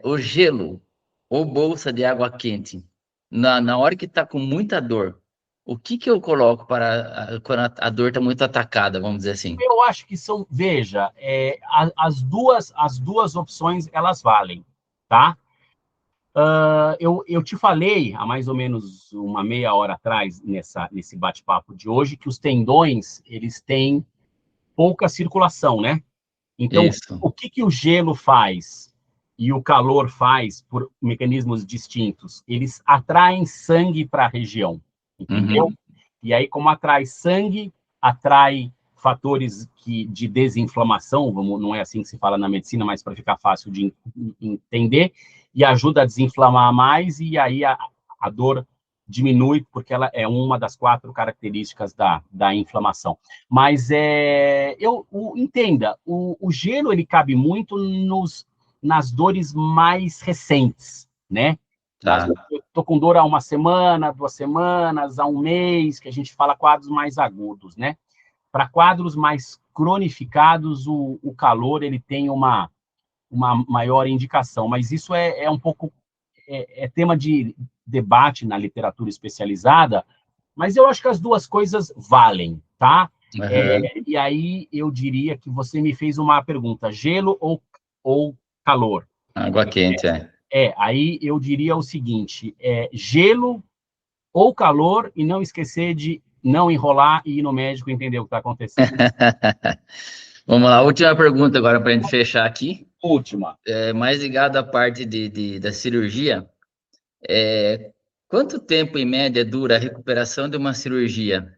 O gelo ou bolsa de água quente? na hora que está com muita dor, o que eu coloco para quando a dor está muito atacada, vamos dizer assim? Eu acho que são, veja, as duas opções, elas valem, tá? Eu te falei, há mais ou menos uma meia hora atrás, nesse bate-papo de hoje, que os tendões, eles têm pouca circulação, né? Então, Isso. que o gelo faz e o calor faz por mecanismos distintos? Eles atraem sangue para a região, entendeu? Uhum. E aí, como atrai sangue, atrai fatores de desinflamação, não é assim que se fala na medicina, mas para ficar fácil de entender, e ajuda a desinflamar mais, e aí a dor diminui, porque ela é uma das 4 características da inflamação. Mas entenda, o gelo ele cabe muito nas dores mais recentes, né? Tá. Eu estou com dor há uma semana, 2 semanas, há um mês, que a gente fala quadros mais agudos, né? Para quadros mais cronificados, o calor ele tem uma maior indicação, mas isso é um pouco tema de debate na literatura especializada, mas eu acho que as duas coisas valem, tá? Uhum. E aí eu diria que você me fez uma pergunta: gelo ou calor? Água quente, é. Aí eu diria o seguinte: gelo ou calor, e não esquecer de não enrolar e ir no médico e entender o que está acontecendo. Vamos lá, última pergunta agora para a gente fechar aqui. Última. Mais ligado à parte da cirurgia. É, quanto tempo, em média, dura a recuperação de uma cirurgia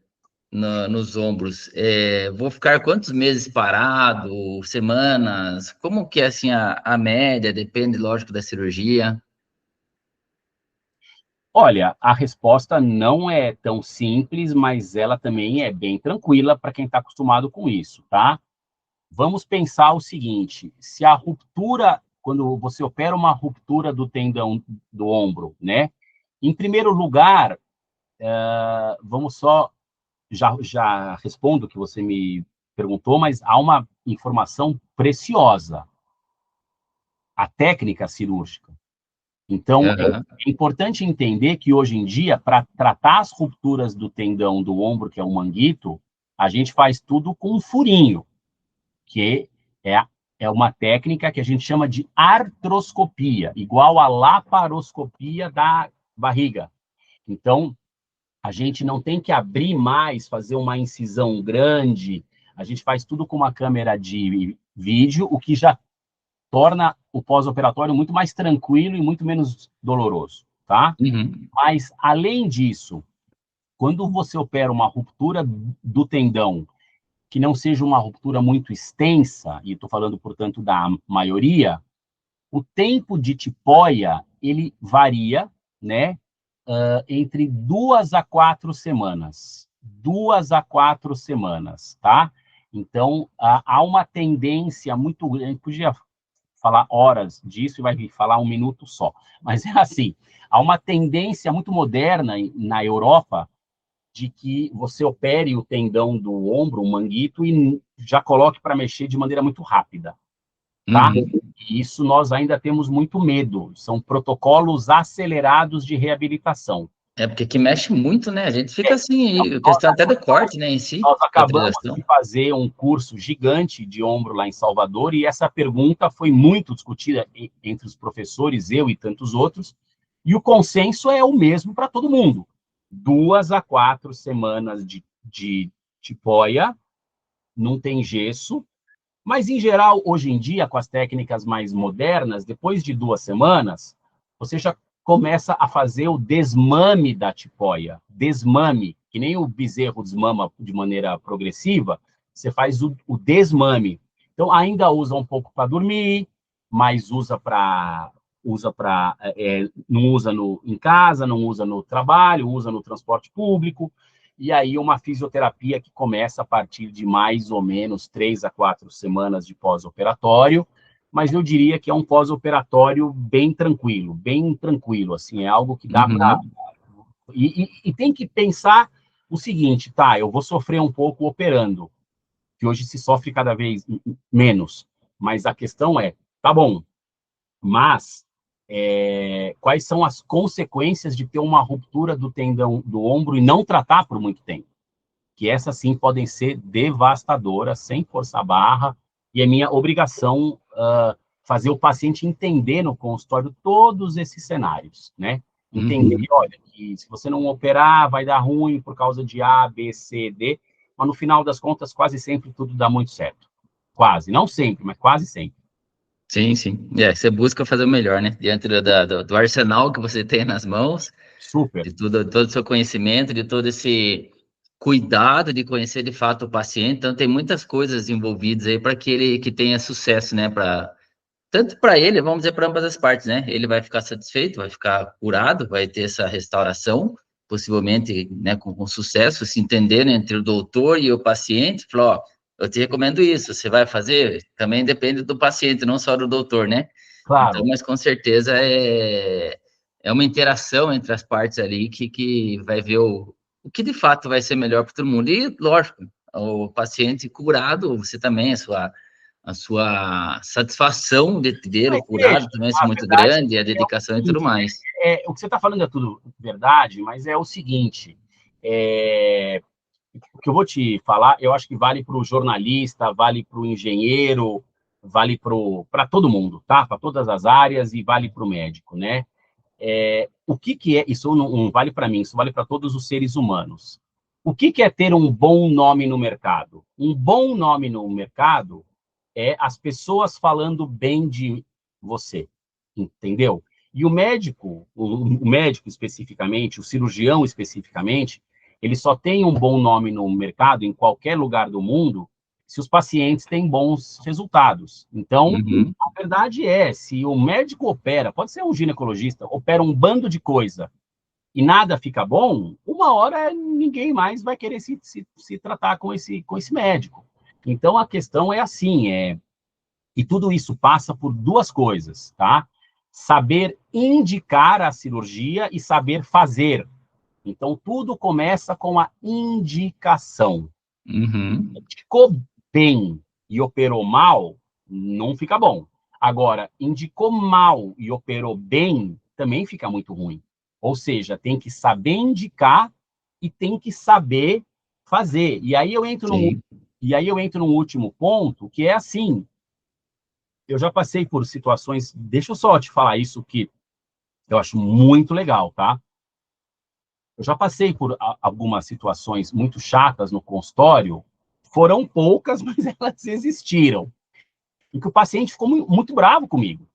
nos ombros? Vou ficar quantos meses parado? Semanas? Como que é assim a média? Depende, lógico, da cirurgia. Olha, a resposta não é tão simples, mas ela também é bem tranquila para quem está acostumado com isso, tá? Vamos pensar o seguinte: se a ruptura, quando você opera uma ruptura do tendão do ombro, né? Em primeiro lugar, vamos só, já respondo o que você me perguntou, mas há uma informação preciosa: a técnica cirúrgica. Então, Aham. é importante entender que hoje em dia, para tratar as rupturas do tendão do ombro, que é o manguito, a gente faz tudo com um furinho, que é, é uma técnica que a gente chama de artroscopia, igual a laparoscopia da barriga. Então, a gente não tem que abrir mais, fazer uma incisão grande, a gente faz tudo com uma câmera de vídeo, o que já torna o pós-operatório muito mais tranquilo e muito menos doloroso, tá? Uhum. Mas, além disso, quando você opera uma ruptura do tendão, que não seja uma ruptura muito extensa, e estou falando, portanto, da maioria, o tempo de tipóia, ele varia, né, entre 2 a 4 semanas. 2 a 4 semanas, tá? Então, há uma tendência muito grande, podia falar horas disso e vai falar um minuto só, mas é assim, há uma tendência muito moderna na Europa de que você opere o tendão do ombro, o manguito, e já coloque para mexer de maneira muito rápida, tá? Uhum. E isso nós ainda temos muito medo. São protocolos acelerados de reabilitação. Porque aqui mexe muito, né? A gente fica assim, Nós, questão até do corte, né, em si, nós acabamos de cicatrização. fazer um curso gigante de ombro lá em Salvador, e essa pergunta foi muito discutida entre os professores, eu e tantos outros, e o consenso é o mesmo para todo mundo. 2 a 4 semanas de tipóia, não tem gesso, mas, em geral, hoje em dia, com as técnicas mais modernas, depois de 2 semanas, você já começa a fazer o desmame da tipóia. Desmame, que nem o bezerro desmama de maneira progressiva, você faz o desmame. Então, ainda usa um pouco para dormir, mas não usa em casa, não usa no trabalho, usa no transporte público, e aí uma fisioterapia que começa a partir de mais ou menos 3 a 4 semanas de pós-operatório, mas eu diria que é um pós-operatório bem tranquilo, assim, é algo que dá para... Uhum. E tem que pensar o seguinte, tá, eu vou sofrer um pouco operando, que hoje se sofre cada vez menos, mas a questão é, tá bom, mas quais são as consequências de ter uma ruptura do tendão do ombro e não tratar por muito tempo. Que essas sim podem ser devastadoras, sem forçar a barra, e é minha obrigação fazer o paciente entender no consultório todos esses cenários, né? Entender, olha, que se você não operar, vai dar ruim por causa de A, B, C, D, mas no final das contas, quase sempre tudo dá muito certo. Quase, não sempre, mas quase sempre. Sim, sim. Você busca fazer o melhor, né? Diante do arsenal que você tem nas mãos, Super. de todo o seu conhecimento, de todo esse cuidado de conhecer de fato o paciente. Então, tem muitas coisas envolvidas aí para que ele que tenha sucesso, né? Tanto para ele, vamos dizer, para ambas as partes, né? Ele vai ficar satisfeito, vai ficar curado, vai ter essa restauração, possivelmente, né, com sucesso, se entendendo entre o doutor e o paciente. Falou, ó, eu te recomendo isso, você vai fazer? Também depende do paciente, não só do doutor, né? Então, Claro. mas com certeza é uma interação entre as partes ali que vai ver o que de fato vai ser melhor para todo mundo. E, lógico, o paciente curado, você também, a sua satisfação de ter o Mas curado veja, também é a muito verdade grande, a é o dedicação e tudo seguinte, mais. o que você está falando é tudo verdade, mas é o seguinte, o que eu vou te falar, eu acho que vale para o jornalista, vale para o engenheiro, vale para todo mundo, tá? Para todas as áreas e vale para o médico, né? O que é, isso não vale para mim, isso vale para todos os seres humanos. O que é ter um bom nome no mercado? Um bom nome no mercado é as pessoas falando bem de você, entendeu? E o médico especificamente, o cirurgião especificamente, ele só tem um bom nome no mercado, em qualquer lugar do mundo, se os pacientes têm bons resultados. Então, Uhum. a verdade é, se o médico opera, pode ser um ginecologista, opera um bando de coisa e nada fica bom, uma hora ninguém mais vai querer se tratar com esse médico. Então, a questão é assim, e tudo isso passa por duas coisas, tá? Saber indicar a cirurgia e saber fazer. Então, tudo começa com a indicação. Uhum. Indicou bem e operou mal, não fica bom. Agora, indicou mal e operou bem, também fica muito ruim. Ou seja, tem que saber indicar e tem que saber fazer. Sim. E aí eu entro num último ponto, que é assim, eu já passei por situações, deixa eu só te falar isso que eu acho muito legal, tá? Eu já passei por algumas situações muito chatas no consultório, foram poucas, mas elas existiram. E que o paciente ficou muito bravo comigo,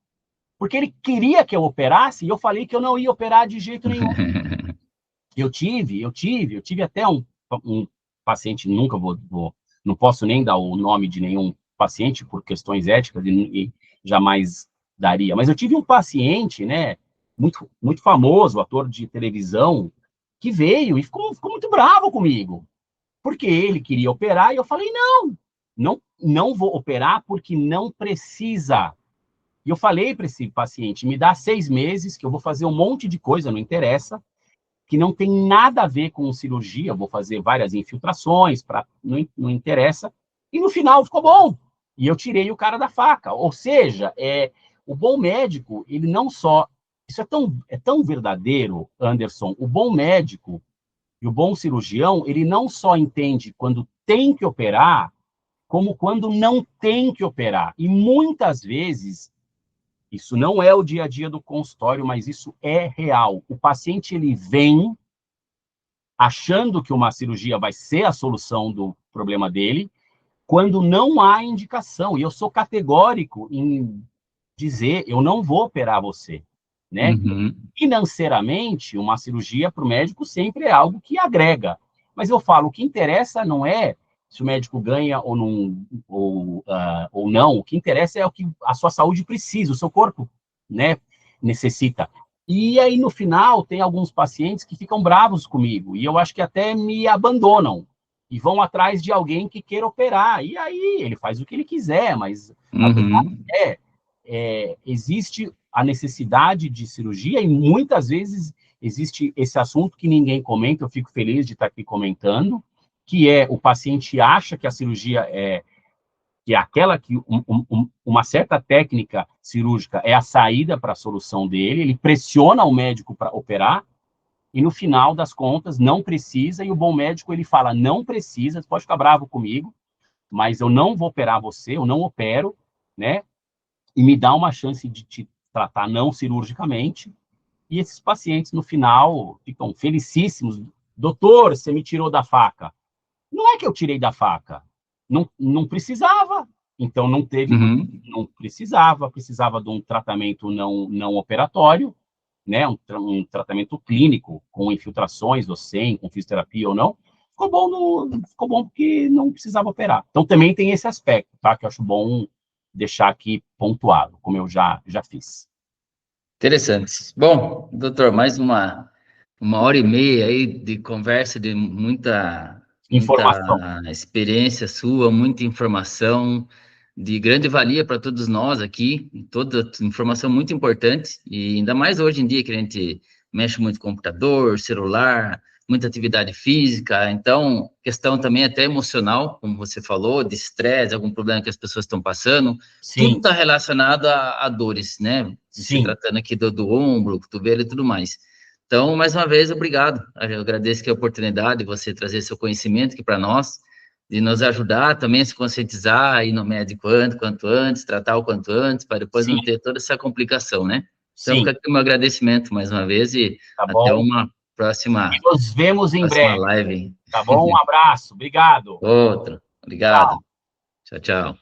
porque ele queria que eu operasse e eu falei que eu não ia operar de jeito nenhum. Eu tive até um paciente, nunca não posso nem dar o nome de nenhum paciente por questões éticas e jamais daria, mas eu tive um paciente, né, muito famoso, ator de televisão, que veio e ficou muito bravo comigo, porque ele queria operar e eu falei, não vou operar porque não precisa. E eu falei para esse paciente, me dá 6 meses que eu vou fazer um monte de coisa, não interessa, que não tem nada a ver com cirurgia, vou fazer várias infiltrações, não interessa, e no final ficou bom. E eu tirei o cara da faca. Ou seja, o bom médico, ele não só. Isso é tão verdadeiro, Anderson. O bom médico e o bom cirurgião, ele não só entende quando tem que operar, como quando não tem que operar. E muitas vezes, isso não é o dia a dia do consultório, mas isso é real. O paciente, ele vem achando que uma cirurgia vai ser a solução do problema dele, quando não há indicação. E eu sou categórico em dizer, eu não vou operar você, né? Uhum. Financeiramente, uma cirurgia para o médico sempre é algo que agrega. Mas eu falo, o que interessa não é se o médico ganha ou não, ou não. O que interessa é o que a sua saúde precisa, o seu corpo, né, necessita. E aí, no final, tem alguns pacientes que ficam bravos comigo, e eu acho que até me abandonam, e vão atrás de alguém que queira operar. E aí, ele faz o que ele quiser, mas a verdade Uhum. existe a necessidade de cirurgia, e muitas vezes existe esse assunto que ninguém comenta, eu fico feliz de estar aqui comentando, que é o paciente acha que a cirurgia que é aquela que uma certa técnica cirúrgica é a saída para a solução dele, ele pressiona o médico para operar, e no final das contas não precisa, e o bom médico ele fala, não precisa, você pode ficar bravo comigo, mas eu não vou operar você, eu não opero, né? E me dá uma chance de te tratar não cirurgicamente, e esses pacientes no final ficam felicíssimos. Doutor, você me tirou da faca. Não é que eu tirei da faca, não precisava, então não teve, Uhum. não precisava de um tratamento não operatório, né, um tratamento clínico, com infiltrações, ou sem, com fisioterapia ou não, ficou bom porque não precisava operar. Então também tem esse aspecto, tá, que eu acho bom deixar aqui pontuado, como eu já fiz. Interessante. Bom, doutor, mais uma hora e meia aí de conversa, de Informação. muita experiência sua, muita informação de grande valia para todos nós aqui, toda informação muito importante, e ainda mais hoje em dia que a gente mexe muito com computador, celular, muita atividade física, então, questão também até emocional, como você falou, de estresse, algum problema que as pessoas estão passando, tudo Sim, está relacionado a dores, né? Se sim, tratando aqui do ombro, cotovelo e tudo mais. Então, mais uma vez, obrigado. Eu agradeço que a oportunidade de você trazer seu conhecimento aqui para nós, de nos ajudar também a se conscientizar, ir no médico quanto antes, tratar o quanto antes, para depois sim, não ter toda essa complicação, né? Então, sim, fica aqui o meu agradecimento mais uma vez e tá até bom? uma E nos vemos em próxima breve, live. tá bom? Um abraço, obrigado. Outro. Obrigado. Tchau. Tchau, tchau.